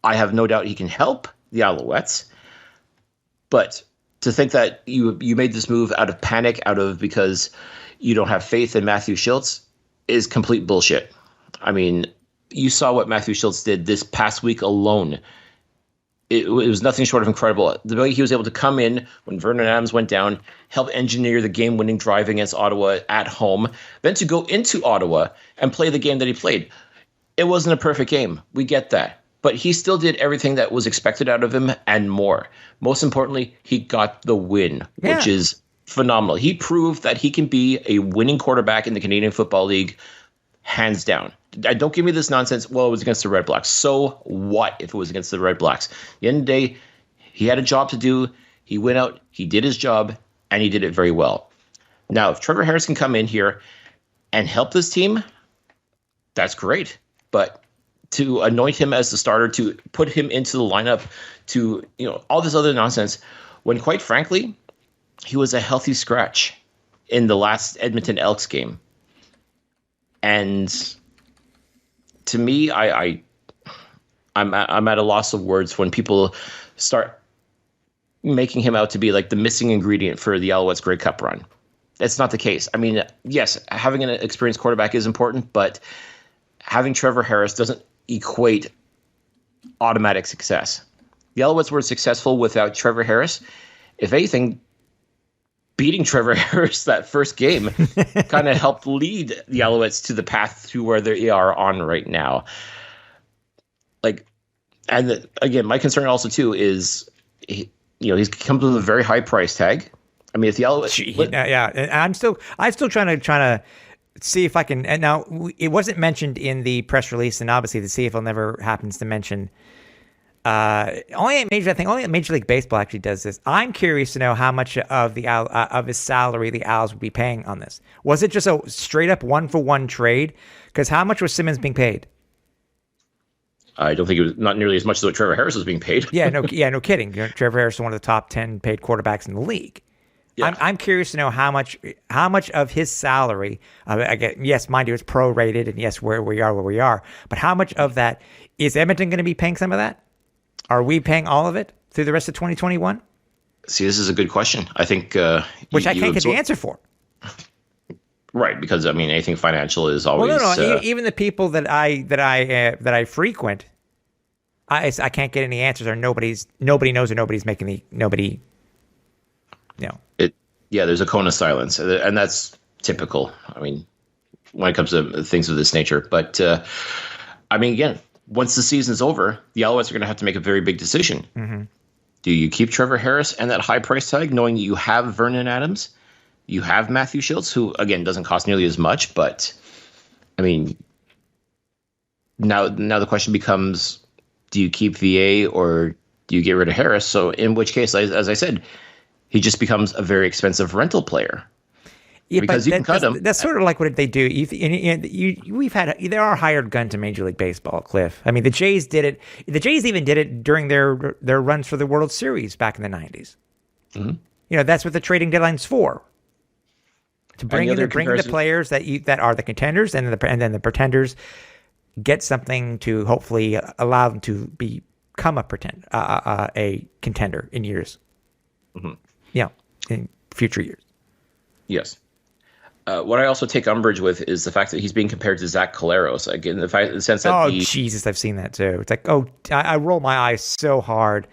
I have no doubt he can help the Alouettes, but to think that you made this move out of panic, because you don't have faith in Matthew Shiltz, is complete bullshit. I mean, you saw what Matthew Shiltz did this past week alone. It was nothing short of incredible. The way he was able to come in when Vernon Adams went down, help engineer the game-winning drive against Ottawa at home, then to go into Ottawa and play the game that he played. It wasn't a perfect game. We get that. But he still did everything that was expected out of him and more. Most importantly, he got the win, which is phenomenal. He proved that he can be a winning quarterback in the Canadian Football League, hands down. Don't give me this nonsense. Well, it was against the Red Blacks. So what if it was against the Red Blacks? At the end of the day, he had a job to do. He went out, he did his job, and he did it very well. Now, if Trevor Harris can come in here and help this team, that's great. But to anoint him as the starter, to put him into the lineup, to, all this other nonsense, when quite frankly, he was a healthy scratch in the last Edmonton Elks game. And to me, I'm at a loss of words when people start making him out to be like the missing ingredient for the Alouettes Grey Cup run. That's not the case. I mean, yes, having an experienced quarterback is important, but having Trevor Harris doesn't equate automatic success. The Alouettes were successful without Trevor Harris. If anything, beating Trevor Harris that first game kind of helped lead the Alouettes to the path to where they are on right now. Again, my concern also too is, he's come with a very high price tag. I mean, if the Alouettes, and I'm still trying to see if I can. And now it wasn't mentioned in the press release, and obviously the CFL never happens to mention. Only at Major League Baseball actually does this. I'm curious to know how much of his salary the Owls would be paying on this. Was it just a straight up 1-for-1 trade? Because how much was Simmons being paid? I don't think it was not nearly as much as what Trevor Harris was being paid. no kidding. Trevor Harris is one of the top 10 paid quarterbacks in the league. Yeah. I'm curious to know how much of his salary. Yes, mind you, it's prorated, and yes, where we are. But how much of that is Edmonton going to be paying? Some of that? Are we paying all of it through the rest of 2021? See, this is a good question. I think which I can't get the answer for. Right, because I mean, anything financial is always. Well, no. Even the people that I frequent, I can't get any answers, or nobody knows, or nobody's making nobody. There's a cone of silence, and that's typical. I mean, when it comes to things of this nature, but I mean, again. Once the season's over, the Alouettes are going to have to make a very big decision. Mm-hmm. Do you keep Trevor Harris and that high price tag, knowing that you have Vernon Adams, you have Matthew Shiltz, who, again, doesn't cost nearly as much, but, I mean, now the question becomes, do you keep VA or do you get rid of Harris? So in which case, as I said, he just becomes a very expensive rental player. Yeah, because you can cut them. That's sort of like what they do. There are hired guns in Major League Baseball, Cliff. I mean, the Jays did it. The Jays even did it during their runs for the World Series back in the 90s. Mm-hmm. That's what the trading deadline's for. To bring in the players that are the contenders, and then the pretenders get something to hopefully allow them to become a contender in years. Mm-hmm. In future years. Yes. What I also take umbrage with is the fact that he's being compared to Zach Collaros. Again, the sense that Jesus, I've seen that too. It's like, I roll my eyes so hard.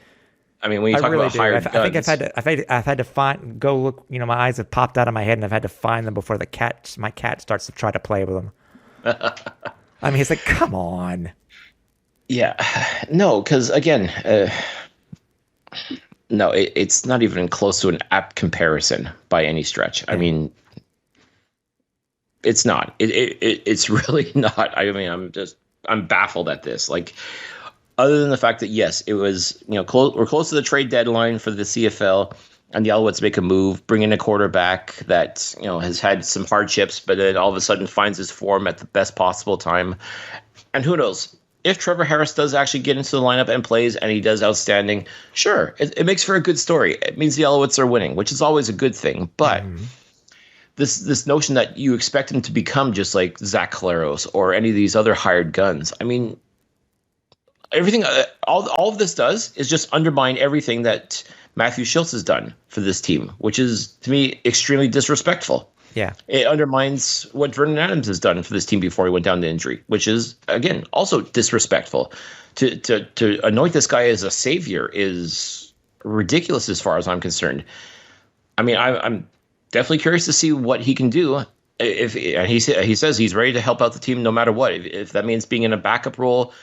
I mean, when you talk about hired guns, I think I've had to go look. My eyes have popped out of my head, and I've had to find them before my cat starts to try to play with them. I mean, it's like, come on. Yeah, no, because again, No, it's not even close to an apt comparison by any stretch. I mean, it's not. It's really not. I mean, I'm baffled at this. Like, other than the fact that yes, it was we're close to the trade deadline for the CFL, and the Alouettes make a move, bring in a quarterback that has had some hardships, but then all of a sudden finds his form at the best possible time. And who knows? If Trevor Harris does actually get into the lineup and plays, and he does outstanding, sure, it makes for a good story. It means the Alouettes are winning, which is always a good thing. But this notion that you expect him to become just like Zach Collaros or any of these other hired guns, I mean, everything, all of this does is just undermine everything that Matthew Shiltz has done for this team, which is, to me, extremely disrespectful. Yeah. It undermines what Vernon Adams has done for this team before he went down to injury, which is, again, also disrespectful. To anoint this guy as a savior is ridiculous as far as I'm concerned. I mean, I'm definitely curious to see what he can do. If he says he's ready to help out the team no matter what. If that means being in a backup role,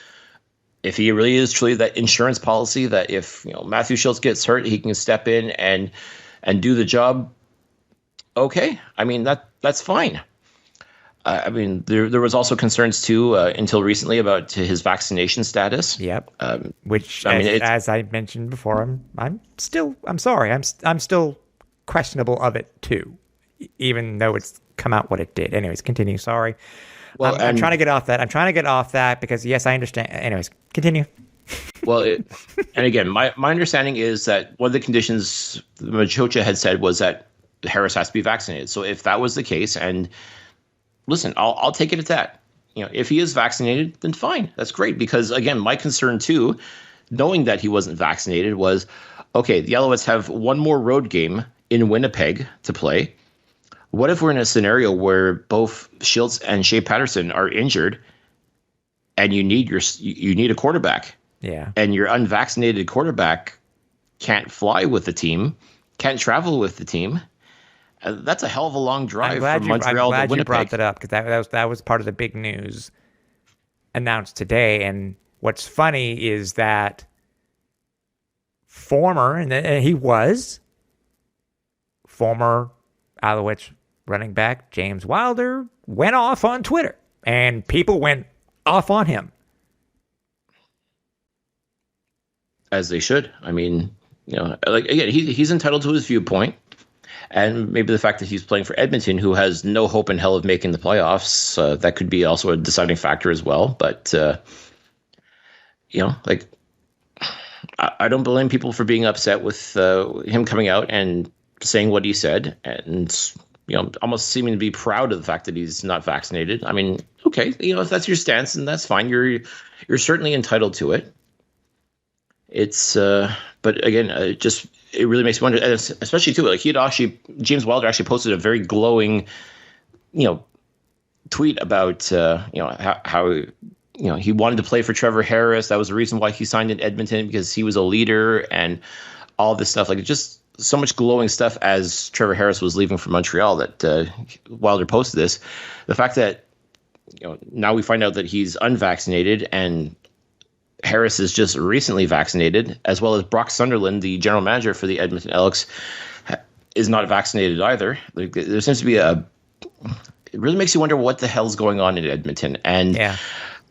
if he really is truly that insurance policy that if Matthew Shiltz gets hurt, he can step in and do the job. Okay, I mean that's fine. I mean there was also concerns too until recently about his vaccination status. Yep. Which as I mentioned before, I'm still questionable of it too, even though it's come out what it did. Anyways, continue. Sorry. Well, I'm trying to get off that. Because yes, I understand. Anyways, continue. Well, and again, my understanding is that one of the conditions Machocha had said was that Harris has to be vaccinated. So if that was the case, and listen, I'll take it at that. If he is vaccinated, then fine. That's great. Because again, my concern too, knowing that he wasn't vaccinated, was okay. The Alouettes have one more road game in Winnipeg to play. What if we're in a scenario where both Shiltz and Shea Patterson are injured, and you need a quarterback? Yeah. And your unvaccinated quarterback can't fly with the team, can't travel with the team. That's a hell of a long drive from Montreal to Winnipeg. I'm glad you brought that up, because that was part of the big news announced today. And what's funny is that former Alouettes running back James Wilder went off on Twitter, and people went off on him. As they should. I mean, like again, he's entitled to his viewpoint, and maybe the fact that he's playing for Edmonton, who has no hope in hell of making the playoffs, that could be also a deciding factor as well. But like I don't blame people for being upset with him coming out and saying what he said, and almost seeming to be proud of the fact that he's not vaccinated. I mean, okay, if that's your stance, then that's fine. You're certainly entitled to it. It's but again, it really makes me wonder, especially too, like James Wilder actually posted a very glowing, tweet about how he wanted to play for Trevor Harris. That was the reason why he signed in Edmonton, because he was a leader and all this stuff. Like, just so much glowing stuff as Trevor Harris was leaving for Montreal that Wilder posted this. The fact that now we find out that he's unvaccinated, and Harris is just recently vaccinated, as well as Brock Sunderland, the general manager for the Edmonton Elks, is not vaccinated either. Like, there seems to be it really makes you wonder what the hell's going on in Edmonton. And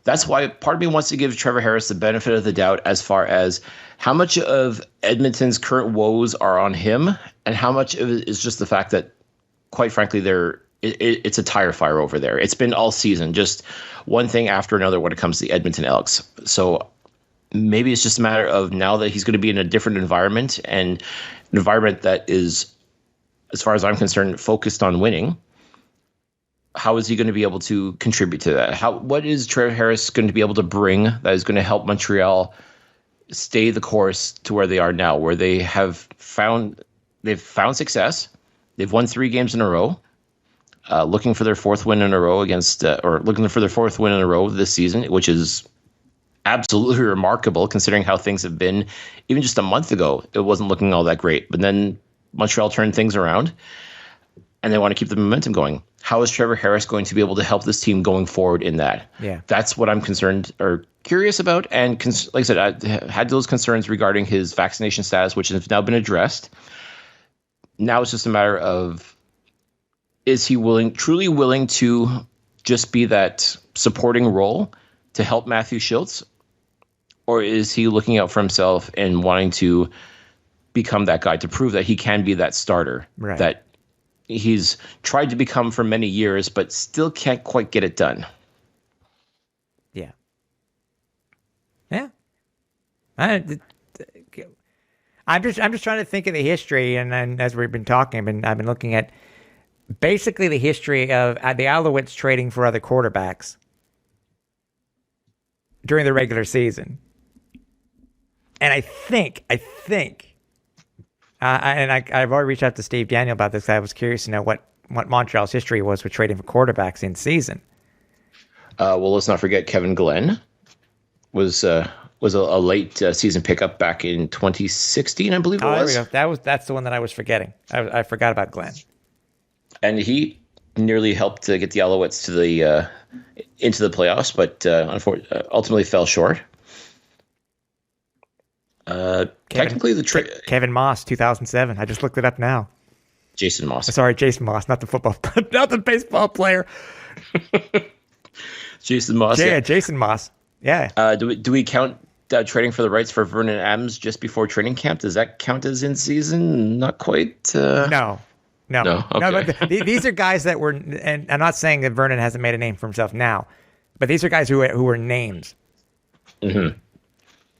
that's why part of me wants to give Trevor Harris the benefit of the doubt as far as how much of Edmonton's current woes are on him, and how much of it is just the fact that, quite frankly, it's a tire fire over there. It's been all season, just one thing after another when it comes to the Edmonton Elks. So maybe it's just a matter of, now that he's going to be in a different environment, and an environment that is, as far as I'm concerned, focused on winning, how is he going to be able to contribute to that? What is Trevor Harris going to be able to bring that is going to help Montreal stay the course to where they are now, where they've found success. They've won 3 games in a row, looking for their 4th win in a row this season, which is absolutely remarkable considering how things have been. Even just a month ago, it wasn't looking all that great, but then Montreal turned things around, and they want to keep the momentum going. How is Trevor Harris going to be able to help this team going forward in that? Yeah. That's what I'm concerned or curious about. And like I said, I had those concerns regarding his vaccination status, which has now been addressed. Now it's just a matter of, is he truly willing to just be that supporting role to help Matthew Shiltz? Or is he looking out for himself and wanting to become that guy to prove that he can be that starter that he's tried to become for many years, but still can't quite get it done? Yeah. Yeah. I'm just trying to think of the history, and then as we've been talking, I've been looking at basically the history of the Alouettes trading for other quarterbacks during the regular season. And I think, I've already reached out to Steve Daniel about this. I was curious to know what Montreal's history was with trading for quarterbacks in season. Well, let's not forget Kevin Glenn was a late season pickup back in 2016, I believe it was. There we go. That's the one that I was forgetting. I forgot about Glenn. And he nearly helped to get the Alouettes to into the playoffs, but unfortunately, ultimately fell short. Technically, Kevin Moss, 2007. I just looked it up now. Jason Moss. Sorry, Jason Moss, not the baseball player. Jason Moss. Yeah, Jason Moss. Yeah. Do we count trading for the rights for Vernon Adams just before training camp? Does that count as in season? Not quite. No. Okay. No. But these are guys that were, and I'm not saying that Vernon hasn't made a name for himself now, but these are guys who were names. Mm-hmm.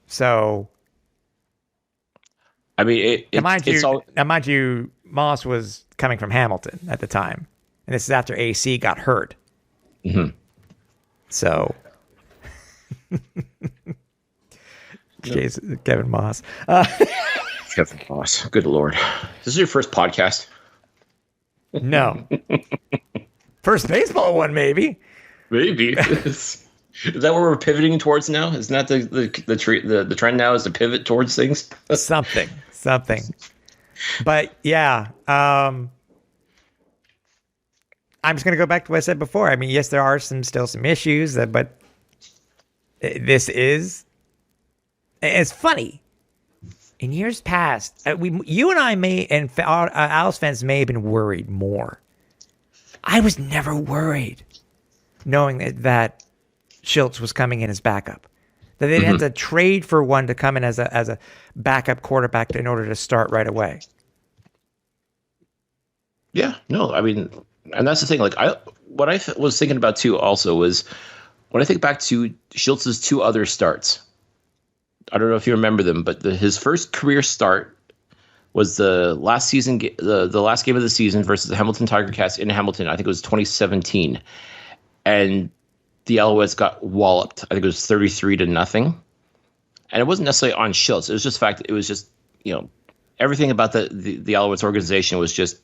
So. I mean, mind you, Moss was coming from Hamilton at the time, and this is after AC got hurt. Mm-hmm. So, Kevin Moss. Kevin Moss. Good Lord. This is your first podcast? No. First baseball one, maybe. Maybe. Is that what we're pivoting towards now? Isn't that the trend now, is to pivot towards things? Something. But yeah, I'm just going to go back to what I said before. I mean, yes, there are still some issues, but it's funny. In years past, you and I and Owls fans may have been worried more. I was never worried, knowing that Shiltz was coming in as backup. That they'd have to trade for one to come in as a backup quarterback in order to start right away. Yeah, no, I mean, and that's the thing. Like, what I was thinking about too also was when I think back to Shiltz's two other starts. I don't know if you remember them, but his first career start was the last season, the last game of the season versus the Hamilton Tiger Cats in Hamilton. I think it was 2017, and the Alouettes got walloped. I think it was 33-0. And it wasn't necessarily on Shiltz. It was just fact. It was just, everything about the Alouettes organization was just,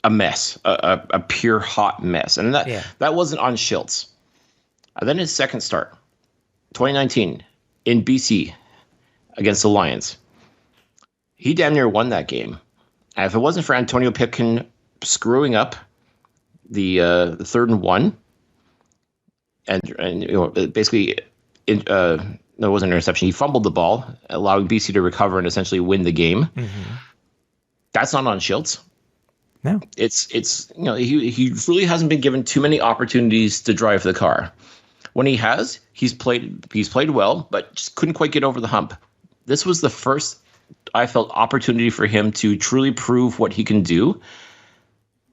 a mess, a pure hot mess. And that wasn't on Shiltz. And then his second start, 2019 in BC against the Lions. He damn near won that game. And if it wasn't for Antonio Pipkin screwing up the 3rd and 1, and basically, no, it wasn't an interception. He fumbled the ball, allowing BC to recover and essentially win the game. Mm-hmm. That's not on Shiltz. No, it's he really hasn't been given too many opportunities to drive the car. When he has, he's played well, but just couldn't quite get over the hump. This was the first, I felt, opportunity for him to truly prove what he can do,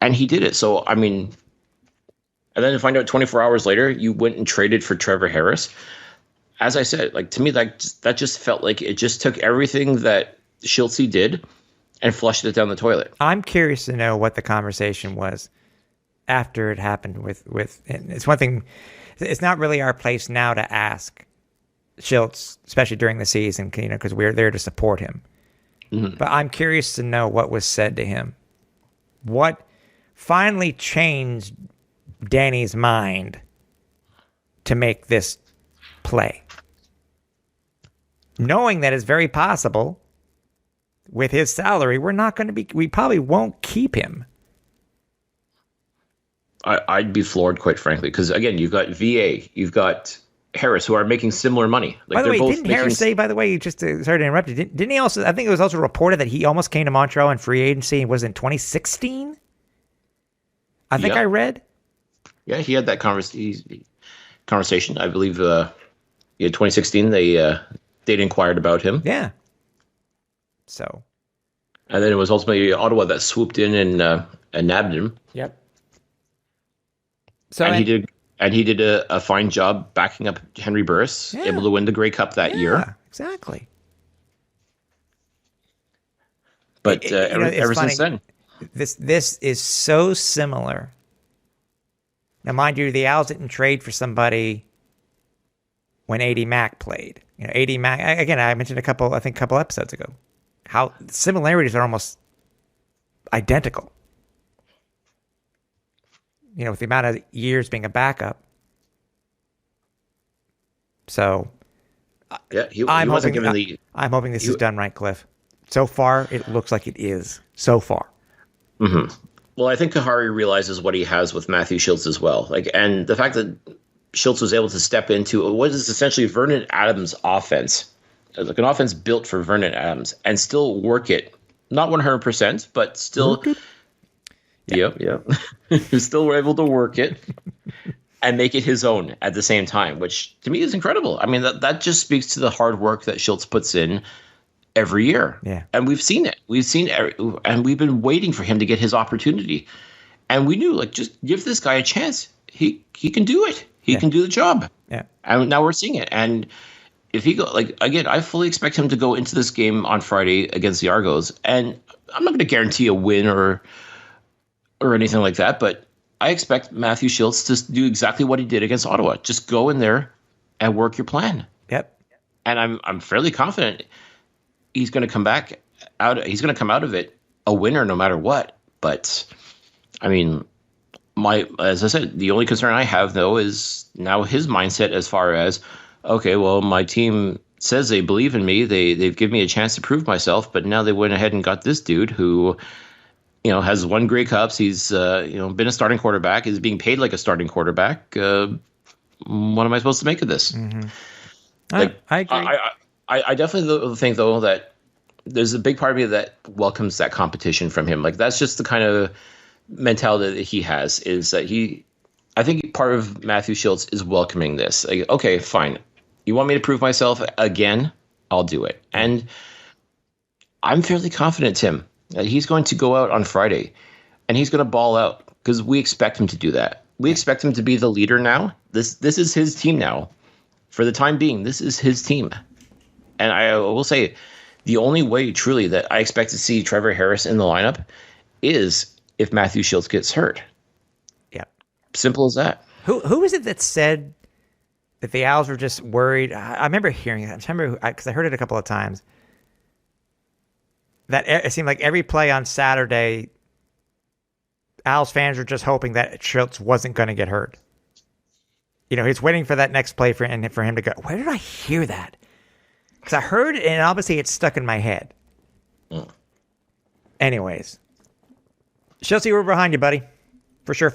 and he did it. So I mean. And then to find out 24 hours later, you went and traded for Trevor Harris. As I said, like, to me, that just felt like it just took everything that Shiltz did and flushed it down the toilet. I'm curious to know what the conversation was after it happened with and it's one thing. It's not really our place now to ask Shiltz, especially during the season, because we're there to support him. Mm-hmm. But I'm curious to know what was said to him. What finally changed Danny's mind to make this play, knowing that it's very possible with his salary we probably won't keep him. I'd be floored, quite frankly, because again, you've got VA, you've got Harris, who are making similar money. Like, By the they're way, both didn't Harris say, by the way, just to, sorry to interrupt you, didn't he also, I think it was also reported that he almost came to Montreal in free agency and was in 2016? I think I read. Yeah, he had that conversation. I believe 2016, they'd inquired about him. Yeah. So. And then it was ultimately Ottawa that swooped in and nabbed him. Yep. So and he did a fine job backing up Henry Burris, able to win the Grey Cup that year. Exactly. But ever since then, this is so similar. Now, mind you, the Owls didn't trade for somebody when A.D. Mack played. A.D. Mack, again, I mentioned a couple episodes ago, how similarities are almost identical. With the amount of years being a backup. So, yeah, he wasn't given the. I'm hoping this is done right, Cliff. So far, it looks like it is. So far. Mm-hmm. Well, I think Kahari realizes what he has with Matthew Shiltz as well. And the fact that Shiltz was able to step into what is essentially Vernon Adams' offense, like an offense built for Vernon Adams, and still work it, not 100%, but still. Yeah. He still were able to work it and make it his own at the same time, which to me is incredible. I mean, that just speaks to the hard work that Shiltz puts in every year. Yeah. And we've seen it. And we've been waiting for him to get his opportunity. And we knew, just give this guy a chance. He can do it. He can do the job. Yeah. And now we're seeing it. And if he go, again, I fully expect him to go into this game on Friday against the Argos. And I'm not going to guarantee a win or anything like that, but I expect Matthew Shiltz to do exactly what he did against Ottawa. Just go in there and work your plan. Yep. And I'm fairly confident he's going to come back out. He's going to come out of it a winner no matter what. But I mean, as I said, the only concern I have though is now his mindset as far as, okay, well, my team says they believe in me. They've given me a chance to prove myself, but now they went ahead and got this dude who, has won Grey Cups. He's, been a starting quarterback. Is being paid like a starting quarterback. What am I supposed to make of this? Mm-hmm. I agree. I definitely think, though, that there's a big part of me that welcomes that competition from him. That's just the kind of mentality that he has, is that I think part of Matthew Shiltz is welcoming this. Okay, fine. You want me to prove myself again? I'll do it. And I'm fairly confident, Tim, that he's going to go out on Friday and he's going to ball out because we expect him to do that. We expect him to be the leader now. This is his team now. For the time being, this is his team. And I will say, the only way truly that I expect to see Trevor Harris in the lineup is if Matthew Shiltz gets hurt. Yeah. Simple as that. Who is it that said that the Owls were just worried? I remember hearing that. I remember because I heard it a couple of times. That it seemed like every play on Saturday, Owls fans were just hoping that Shiltz wasn't going to get hurt. He's waiting for that next play for him to go. Where did I hear that? Because I heard it, and obviously it's stuck in my head. Anyways. Shiltz, we're behind you, buddy. For sure.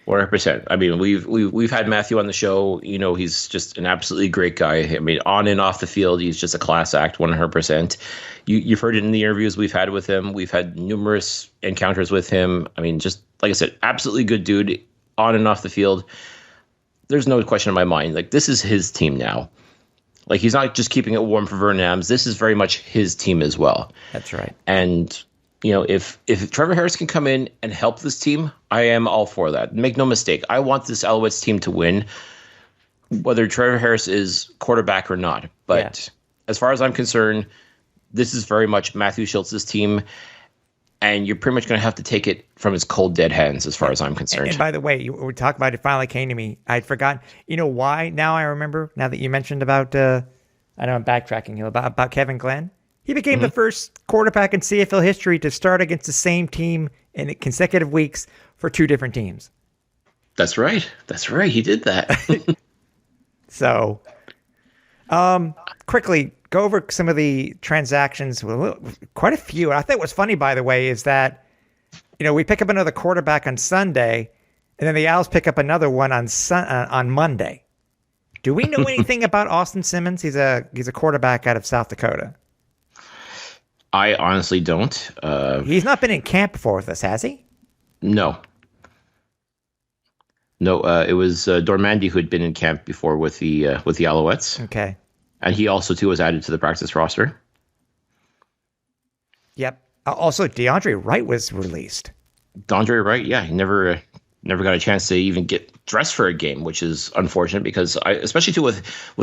100%. I mean, we've had Matthew on the show. He's just an absolutely great guy. I mean, on and off the field, he's just a class act, 100%. You've heard it in the interviews we've had with him. We've had numerous encounters with him. I mean, just like I said, absolutely good dude on and off the field. There's no question in my mind. This is his team now. He's not just keeping it warm for Vernon Adams. This is very much his team as well. That's right. And if Trevor Harris can come in and help this team, I am all for that. Make no mistake. I want this Alouettes team to win, whether Trevor Harris is quarterback or not. But as far as I'm concerned, this is very much Matthew Shiltz's team, and you're pretty much going to have to take it from his cold, dead hands as far as I'm concerned. And by the way, we talked about it, finally came to me. I'd forgotten. You know why? Now I remember, now that you mentioned about, I know I'm backtracking here, about Kevin Glenn. He became the first quarterback in CFL history to start against the same team in consecutive weeks for two different teams. That's right. He did that. So, quickly, go over some of the transactions. Quite a few. I think what's funny, by the way, is that, we pick up another quarterback on Sunday, and then the Owls pick up another one on Monday. Do we know anything about Austin Simmons? He's a quarterback out of South Dakota. I honestly don't. He's not been in camp before with us, has he? No. No, it was Dormandi who had been in camp before with the Alouettes. Okay. And he also, too, was added to the practice roster. Yep. Also, Deandre Wright was released. Deandre Wright, yeah, he never got a chance to even get dressed for a game, which is unfortunate because especially too with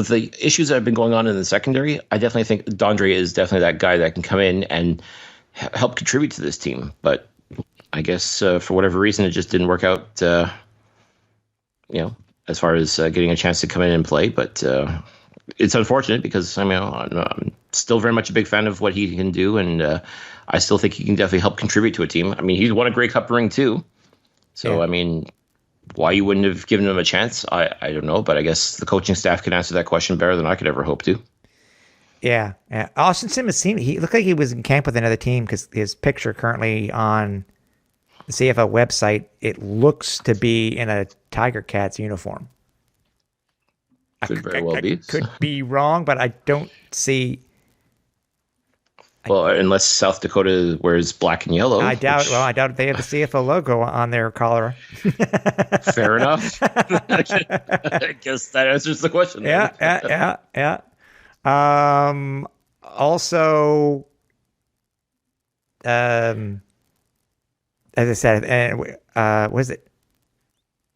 the issues that have been going on in the secondary, I definitely think Deandre is definitely that guy that can come in and help contribute to this team. But I guess for whatever reason, it just didn't work out. As far as getting a chance to come in and play, but it's unfortunate because I'm still very much a big fan of what he can do, and I still think he can definitely help contribate to a team. I mean, he's won a Grey Cup ring too, so yeah. I mean, why you wouldn't have given him a chance, I don't know, but I guess the coaching staff can answer that question better than I could ever hope to. Yeah. Austin Simmons he looked like he was in camp with another team because his picture currently on the CFL website, it looks to be in a Tiger Cats uniform. Could very well be. Could be wrong, but I don't see. Well, unless South Dakota wears black and yellow. I doubt if they have the CFL logo on their collar. Fair enough. I guess that answers the question. Yeah. Also, as I said, was it?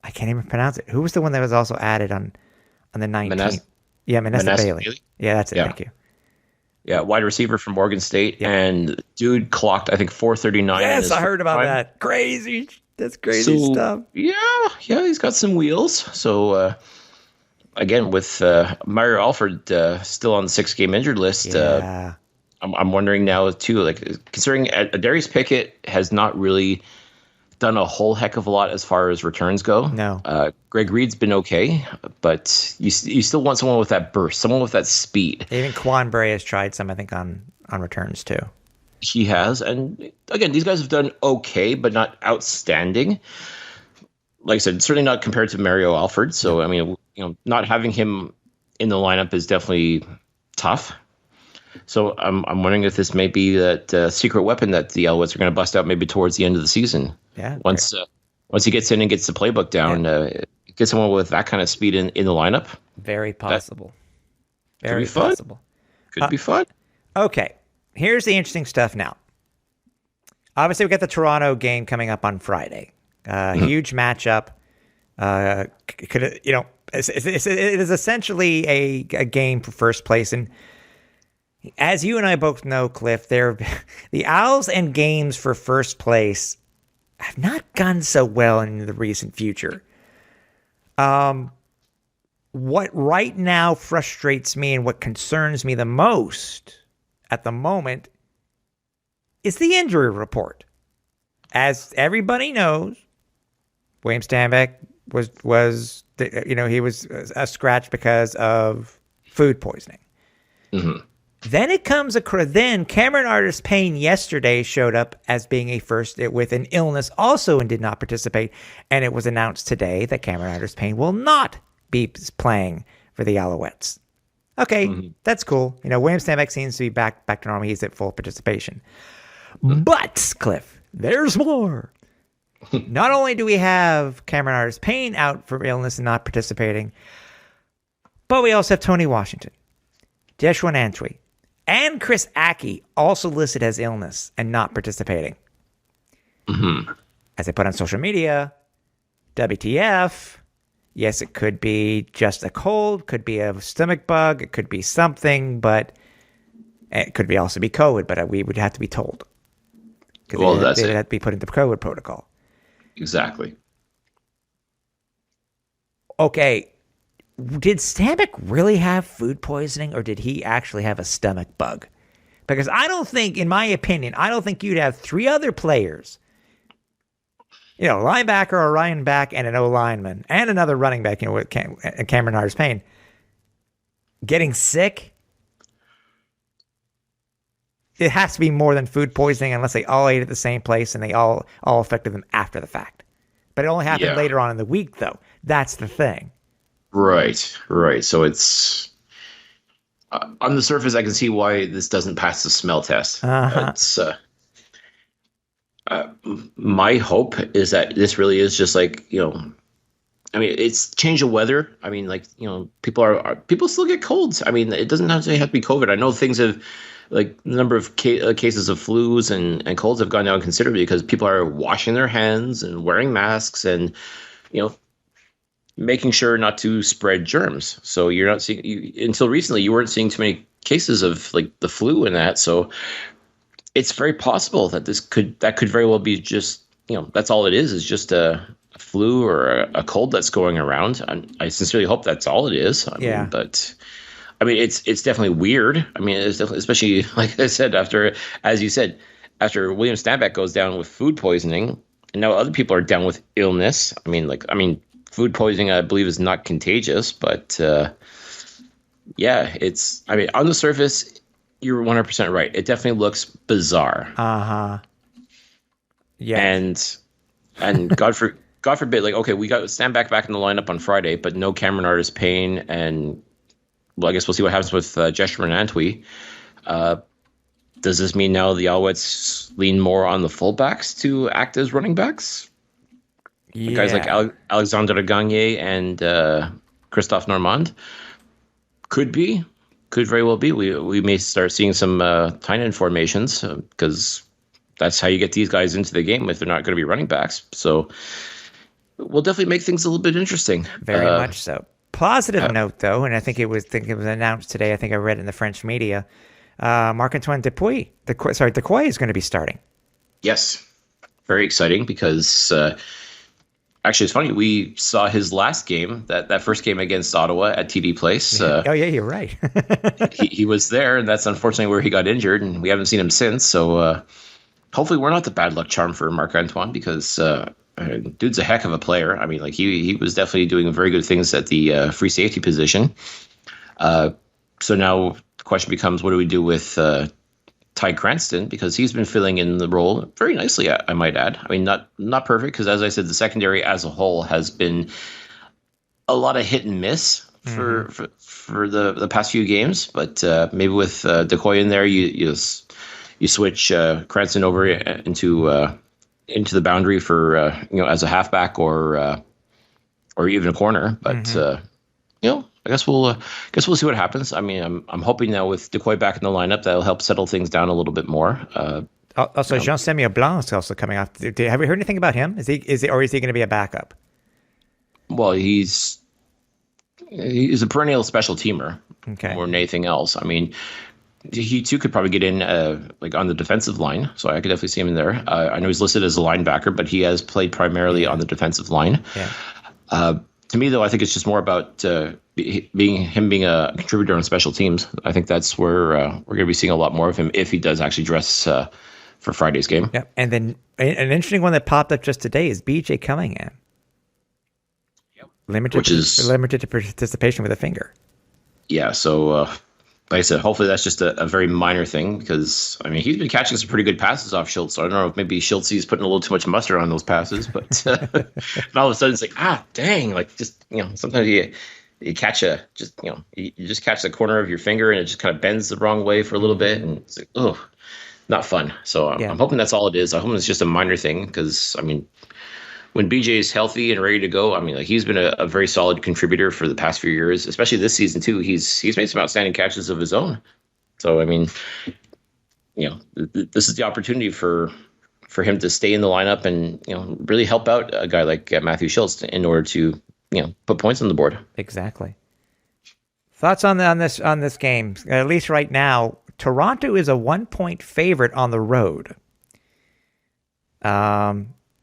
I can't even pronounce it. Who was the one that was also added on the 19th? Manessa Bailey. Yeah, that's it. Yeah. Thank you. Yeah, wide receiver from Morgan State, and dude clocked, I think, 439. Yes, I heard about that. Crazy. That's crazy stuff. Yeah, he's got some wheels. So, again, with Mario Alford still on the 6-game injured list, I'm wondering now, too, like, considering Darius Pickett has not really done a whole heck of a lot as far as returns go. No. Greg Reed's been okay, but you still want someone with that burst, someone with that speed. Even Quan Bray has tried some, I think, on returns too. He has, and again, these guys have done okay, but not outstanding. Like I said, certainly not compared to Mario Alford. So, I mean, not having him in the lineup is definitely tough. So I'm wondering if this may be that secret weapon that the Alouettes are going to bust out maybe towards the end of the season. Yeah. Once he gets in and gets the playbook down, get someone with that kind of speed in the lineup. Very possible. Very possible. Could be fun. Okay. Here's the interesting stuff now. Obviously, we got the Toronto game coming up on Friday. Huge matchup. It is essentially a game for first place. And as you and I both know, Cliff, the Owls and games for first place have not gone so well in the recent future. What right now frustrates me and what concerns me the most at the moment is the injury report. As everybody knows, William Stanback was he was a scratch because of food poisoning. Mm-hmm. Then then Cameron Artis-Payne yesterday showed up as being a first with an illness also and did not participate. And it was announced today that Cameron Artis-Payne will not be playing for the Alouettes. Okay, That's cool. William Stanback seems to be back to normal. He's at full participation. But, Cliff, there's more. Not only do we have Cameron Artis-Payne out for illness and not participating, but we also have Tony Washington, Deshaun Antwi, and Chris Aki also listed as illness and not participating. Mm-hmm. As I put on social media, WTF. Yes, it could be just a cold, could be a stomach bug, it could be something, but it could also be COVID, but we would have to be told. Because they'd have to be put into COVID protocol. Exactly. Okay. Did Stanback really have food poisoning, or did he actually have a stomach bug? Because in my opinion, I don't think you'd have 3 other players, a linebacker or running back and an O-lineman and another running back, with Cameron Artis-Payne, getting sick. It has to be more than food poisoning unless they all ate at the same place and they all affected them after the fact. But it only happened later on in the week, though. That's the thing. Right, right. So it's on the surface, I can see why this doesn't pass the smell test. Uh-huh. It's my hope is that this really is just like, I mean, it's change of weather. I mean, like, people still get colds. I mean, it doesn't necessarily have to be COVID. I know things have, like, the number of cases of flus and colds have gone down considerably because people are washing their hands and wearing masks and, making sure not to spread germs. So you're not seeing, until recently, you weren't seeing too many cases of like the flu and that. So it's very possible that that could very well be just, that's all it is just a flu or a cold that's going around. I sincerely hope that's all it is. I mean, but I mean, it's definitely weird. I mean, it's definitely, especially like I said, as you said, after William Stanback goes down with food poisoning, and now other people are down with illness. I mean, food poisoning, I believe, is not contagious, but I mean, on the surface, you're 100% right. It definitely looks bizarre. Uh-huh. Yeah. And God forbid, like, okay, we got Stanback back in the lineup on Friday, but no Cameron Artis-Payne, and well, I guess we'll see what happens with Jesterman and Antwi. Does this mean now the Alouettes lean more on the fullbacks to act as running backs? Yeah. Guys like Alexandre Gagné and Christophe Normand could very well be. We may start seeing some Tynan formations because that's how you get these guys into the game if they're not going to be running backs. So we'll definitely make things a little bit interesting. Very much so. Positive note, though, and I think it was announced today. I think I read in the French media. Marc-Antoine Decoy is going to be starting. Yes, very exciting because actually it's funny. We saw his last game, that first game against Ottawa at TD Place. Oh yeah, you're right. he was there, and that's unfortunately where he got injured, and we haven't seen him since. So hopefully we're not the bad luck charm for Marc-Antoine because dude's a heck of a player. I mean, like he was definitely doing very good things at the free safety position. So now the question becomes, what do we do with Ty Cranston? Because he's been filling in the role very nicely, I might add. I mean, not perfect, because as I said, the secondary as a whole has been a lot of hit and miss for the past few games. But maybe with Decoy in there, you switch Cranston over into the boundary for as a halfback or even a corner. But I guess we'll see what happens. I mean, I'm hoping now with Decoy back in the lineup that'll help settle things down a little bit more. Also, Jean-Samuel Blanc is also coming off. Have you heard anything about him? Is he going to be a backup? Well, he's a perennial special teamer more than anything else. I mean, he too could probably get in like on the defensive line, so I could definitely see him in there. I know he's listed as a linebacker, but he has played primarily on the defensive line. Yeah. To me, though, I think it's just more about being a contributor on special teams. I think that's where we're going to be seeing a lot more of him if he does actually dress for Friday's game. Yeah, and then an interesting one that popped up just today is BJ Cunningham. Yep. Limited to participation with a finger. Yeah, so like I said, hopefully that's just a very minor thing because, I mean, he's been catching some pretty good passes off Shiltz. So I don't know if maybe Shiltz is putting a little too much mustard on those passes, but and all of a sudden it's like, dang, like just, sometimes you catch you just catch the corner of your finger and it just kind of bends the wrong way for a little bit. And it's like, not fun. So I'm hoping that's all it is. I hope it's just a minor thing because, I mean, when BJ is healthy and ready to go, I mean, like he's been a very solid contributor for the past few years, especially this season too. He's made some outstanding catches of his own. So I mean, this is the opportunity for him to stay in the lineup and really help out a guy like Matthew Shiltz in order to put points on the board. Exactly. Thoughts on this game? At least right now, Toronto is a 1-point favorite on the road.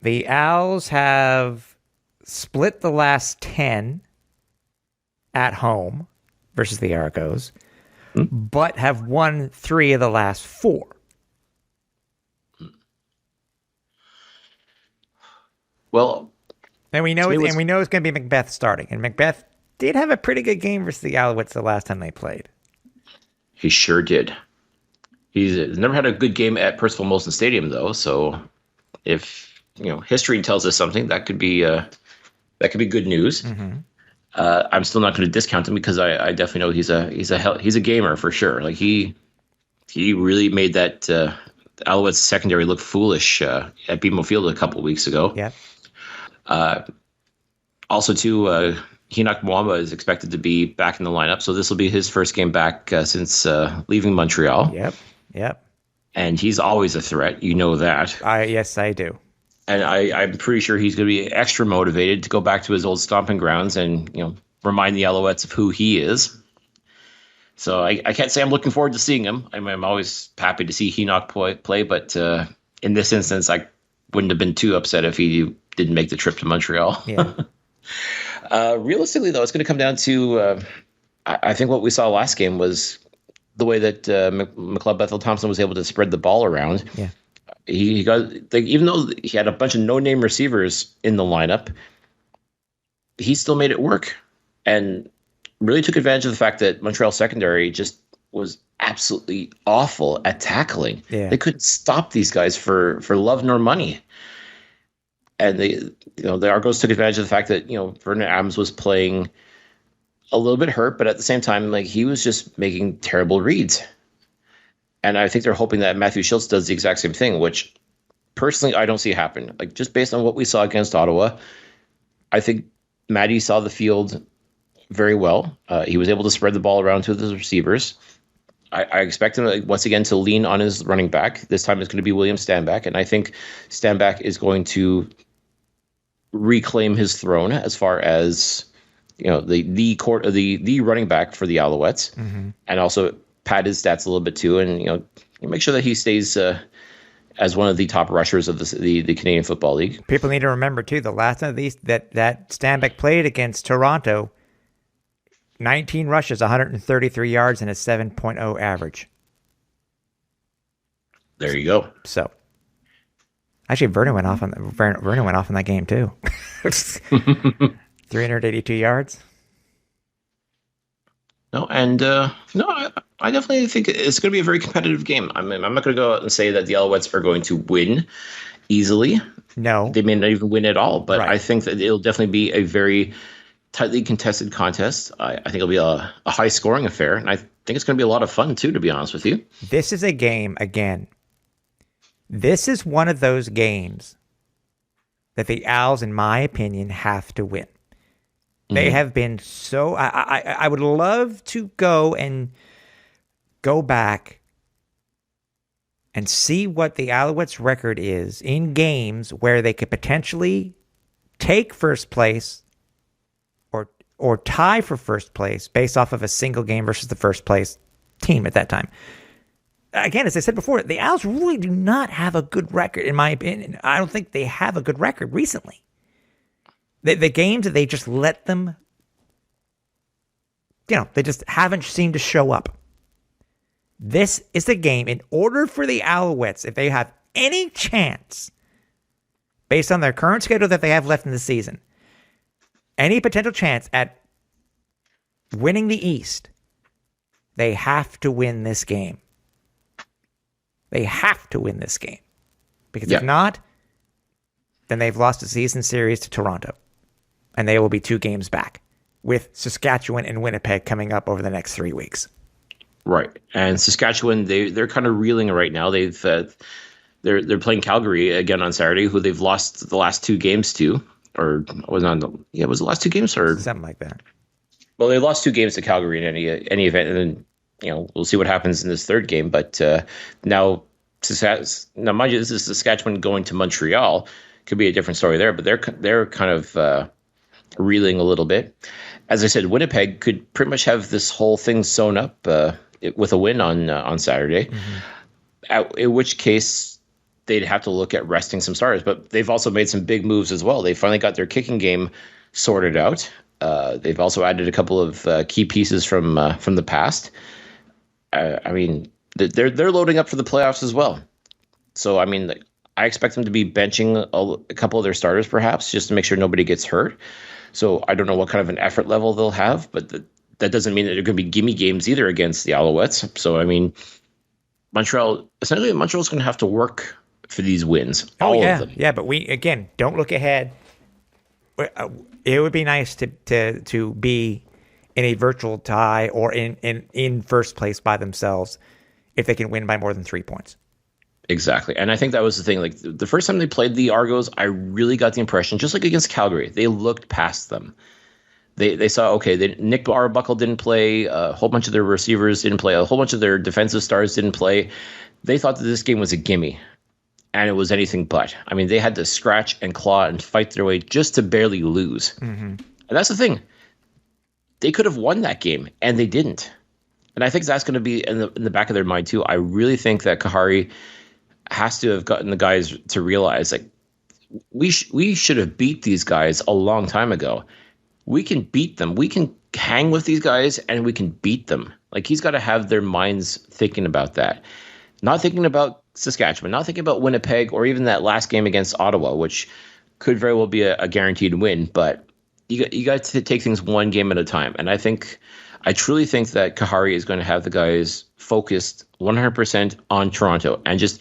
The Owls have split the last 10 at home versus the Argos, but have won 3 of the last 4. Well, and we know it's going to be Macbeth starting, and Macbeth did have a pretty good game versus the Alouettes the last time they played. He sure did. He's never had a good game at Percival Molson Stadium, though. So if history tells us something, that could be good news. Mm-hmm. I'm still not going to discount him because I definitely know he's a gamer for sure. Like he really made that Alouettes secondary look foolish at BMO Field a couple of weeks ago. Yeah. Also, too, Henoch Mwamba is expected to be back in the lineup, so this will be his first game back since leaving Montreal. Yep. And he's always a threat. You know that. Yes, I do. And I'm pretty sure he's going to be extra motivated to go back to his old stomping grounds and remind the Alouettes of who he is. So I can't say I'm looking forward to seeing him. I'm always happy to see Henoch play, but in this instance, I wouldn't have been too upset if he didn't make the trip to Montreal. Yeah. Realistically, though, it's going to come down to I think what we saw last game was the way that McLeod Bethel Thompson was able to spread the ball around. Yeah. He got, like, even though he had a bunch of no-name receivers in the lineup, he still made it work and really took advantage of the fact that Montreal secondary just was absolutely awful at tackling. Yeah. They couldn't stop these guys for love nor money. And the Argos took advantage of the fact that, Vernon Adams was playing a little bit hurt, but at the same time, like, he was just making terrible reads. And I think they're hoping that Matthew Shiltz does the exact same thing, which personally I don't see happen. Like, just based on what we saw against Ottawa, I think Matty saw the field very well. He was able to spread the ball around to the receivers. I expect him, once again, to lean on his running back. This time it's going to be William Stanback, and I think Stanback is going to reclaim his throne as far as the running back for the Alouettes, and also pad his stats a little bit too, and make sure that he stays as one of the top rushers of the Canadian Football League. People need to remember too, the last time that Stanback played against Toronto, 19 rushes, 133 yards, and a 7.0 average. There you go. So, actually, Vernon went off on that game too. 382 yards. No, and I definitely think it's going to be a very competitive game. I'm not going to go out and say that the Alouettes are going to win easily. No, they may not even win at all. But right. I think that it'll definitely be a very tightly contested contest. I think it'll be a high scoring affair, and I think it's going to be a lot of fun too, to be honest with you. This is a game, again, this is one of those games that the Owls, in my opinion, have to win. They have been so... I would love to go back and see what the Alouettes' record is in games where they could potentially take first place or tie for first place based off of a single game versus the first place team at that time. Again, as I said before, the Owls really do not have a good record, in my opinion. I don't think they have a good record recently. The games that they just let them, they just haven't seemed to show up. This is the game, in order for the Alouettes, if they have any chance, based on their current schedule that they have left in the season, any potential chance at winning the East, they have to win this game. They have to win this game. Because if not, then they've lost a season series to Toronto. And they will be 2 games back, with Saskatchewan and Winnipeg coming up over the next 3 weeks. Right. And Saskatchewan, they're kind of reeling right now. They're playing Calgary again on Saturday, who they've lost the last 2 games to. Or was it the last 2 games, or something like that? Well, they lost 2 games to Calgary in any event, and then we'll see what happens in this 3rd game. But now mind you, this is Saskatchewan going to Montreal. Could be a different story there, but they're kind of reeling a little bit. As I said, Winnipeg could pretty much have this whole thing sewn up with a win on Saturday. In which case, they'd have to look at resting some starters, but they've also made some big moves as well. They finally got their kicking game sorted out. They've also added a couple of key pieces from the past. I mean, they're loading up for the playoffs as well. So, I mean, I expect them to be benching a couple of their starters, perhaps, just to make sure nobody gets hurt. So I don't know what kind of an effort level they'll have, but that doesn't mean that they're going to be gimme games either against the Alouettes. So, I mean, Montreal's going to have to work for these wins. All of them. Yeah, but we, again, don't look ahead. it would be nice to be in a virtual tie or in first place by themselves if they can win by more than 3 points. Exactly. And I think that was the thing. Like the first time they played the Argos, I really got the impression, just like against Calgary, they looked past them. They saw, okay, Nick Arbuckle didn't play, a whole bunch of their receivers didn't play, a whole bunch of their defensive stars didn't play. They thought that this game was a gimme, and it was anything but. I mean, they had to scratch and claw and fight their way just to barely lose. Mm-hmm. And that's the thing. They could have won that game, and they didn't. And I think that's going to be in the back of their mind, too. I really think that Kahari has to have gotten the guys to realize, like, we should have beat these guys a long time ago. We can beat them. We can hang with these guys, and we can beat them. Like, he's got to have their minds thinking about that. Not thinking about Saskatchewan, not thinking about Winnipeg, or even that last game against Ottawa, which could very well be a guaranteed win. But you got to take things one game at a time. And I truly think that Kahari is going to have the guys focused 100% on Toronto and just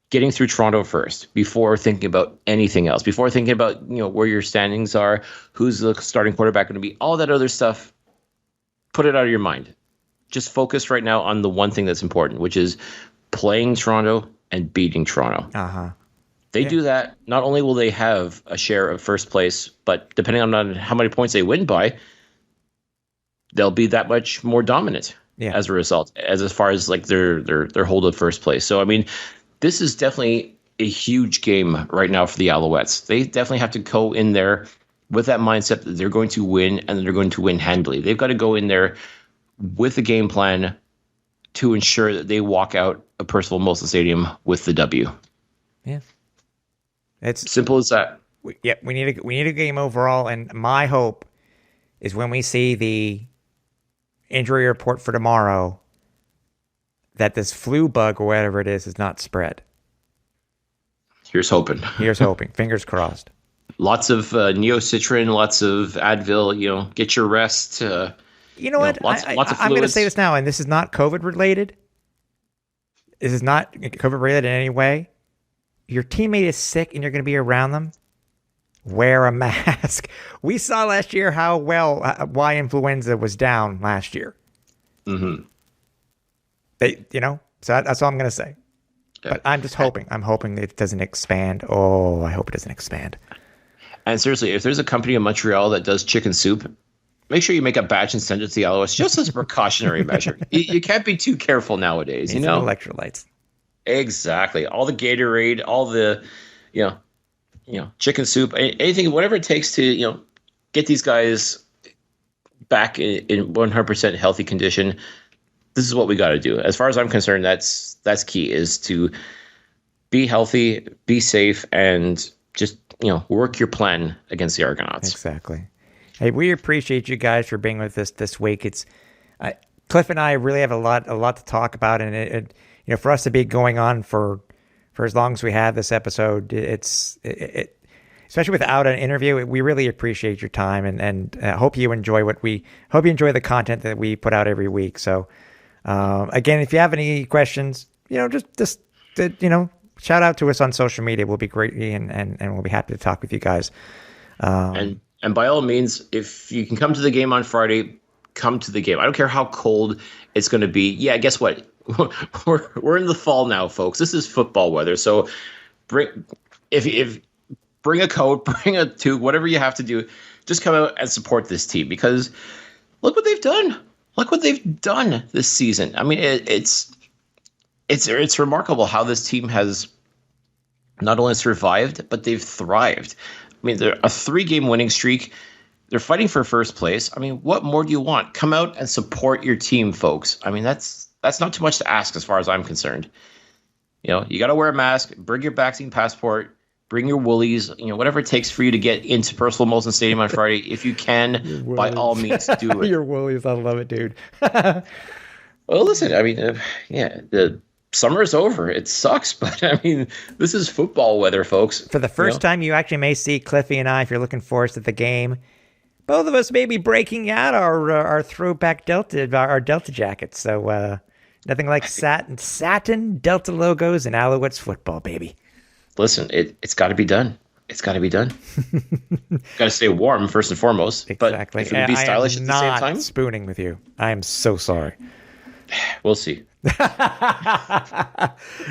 getting through Toronto first before thinking about anything else, before thinking about, where your standings are, who's the starting quarterback going to be, all that other stuff. Put it out of your mind. Just focus right now on the one thing that's important, which is playing Toronto and beating Toronto. Uh-huh. They do that, not only will they have a share of first place, but depending on how many points they win by, they'll be that much more dominant as a result, as far as like their hold of first place. So, I mean, this is definitely a huge game right now for the Alouettes. They definitely have to go in there with that mindset that they're going to win, and they're going to win handily. They've got to go in there with a game plan to ensure that they walk out of Percival Molson Stadium with the W. Yeah. It's simple as that. We need a game overall, and my hope is when we see the injury report for tomorrow that this flu bug or whatever it is not spread. Here's hoping. Fingers crossed. Lots of Neocitrin, lots of Advil. Get your rest. You know what? Lots of fluids. I'm going to say this now, and this is not COVID related. This is not COVID related in any way. Your teammate is sick and you're going to be around them. Wear a mask. We saw last year why influenza was down last year. Mm-hmm. So that's all I'm going to say. Yeah. But I'm just hoping. I'm hoping it doesn't expand. Oh, I hope it doesn't expand. And seriously, if there's a company in Montreal that does chicken soup, make sure you make a batch and send it to the Alouettes just as a precautionary measure. You can't be too careful nowadays, electrolytes. Exactly. All the Gatorade, all the, chicken soup, anything, whatever it takes to, get these guys back in 100% healthy condition. This is what we got to do. As far as I'm concerned, that's key, is to be healthy, be safe, and just, work your plan against the Argonauts. Exactly. Hey, we appreciate you guys for being with us this week. It's Cliff and I really have a lot to talk about, and it for us to be going on for as long as we have this episode, it's especially without an interview, we really appreciate your time, and hope you enjoy the content that we put out every week. So again, if you have any questions, just shout out to us on social media. We'll be great, and we'll be happy to talk with you guys. And by all means, if you can come to the game on Friday, come to the game. I don't care how cold it's going to be. Yeah, guess what? We're in the fall now, folks. This is football weather. So bring a coat, bring a tube, whatever you have to do. Just come out and support this team, because look what they've done. Look what they've done this season. I mean, it's remarkable how this team has not only survived, but they've thrived. I mean, they're a 3-game winning streak. They're fighting for first place. I mean, what more do you want? Come out and support your team, folks. I mean, that's not too much to ask as far as I'm concerned. You got to wear a mask, bring your vaccine passport, bring your woolies, whatever it takes for you to get into Percival Molson Stadium on Friday. If you can, by all means, do it. Your woolies, I love it, dude. Well, listen, I mean, the summer is over. It sucks, but I mean, this is football weather, folks. For the first time, you actually may see Cliffy and I, if you're looking forward to the game. Both of us may be breaking out our throwback Delta jackets. So nothing like satin Delta logos and Alouettes football, baby. Listen, it's got to be done. It's got to be done. Got to stay warm first and foremost. Exactly. But if it would be stylish at the same time, spooning with you. I am so sorry. We'll see.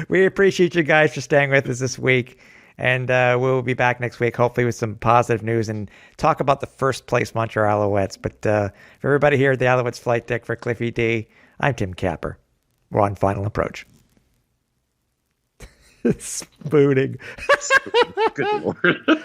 We appreciate you guys for staying with us this week. And we'll be back next week, hopefully with some positive news and talk about the first place Montreal Alouettes. But for everybody here at the Alouettes Flight Deck, for Cliffy D, I'm Tim Capper. We're on Final Approach. Spooning. Good Lord.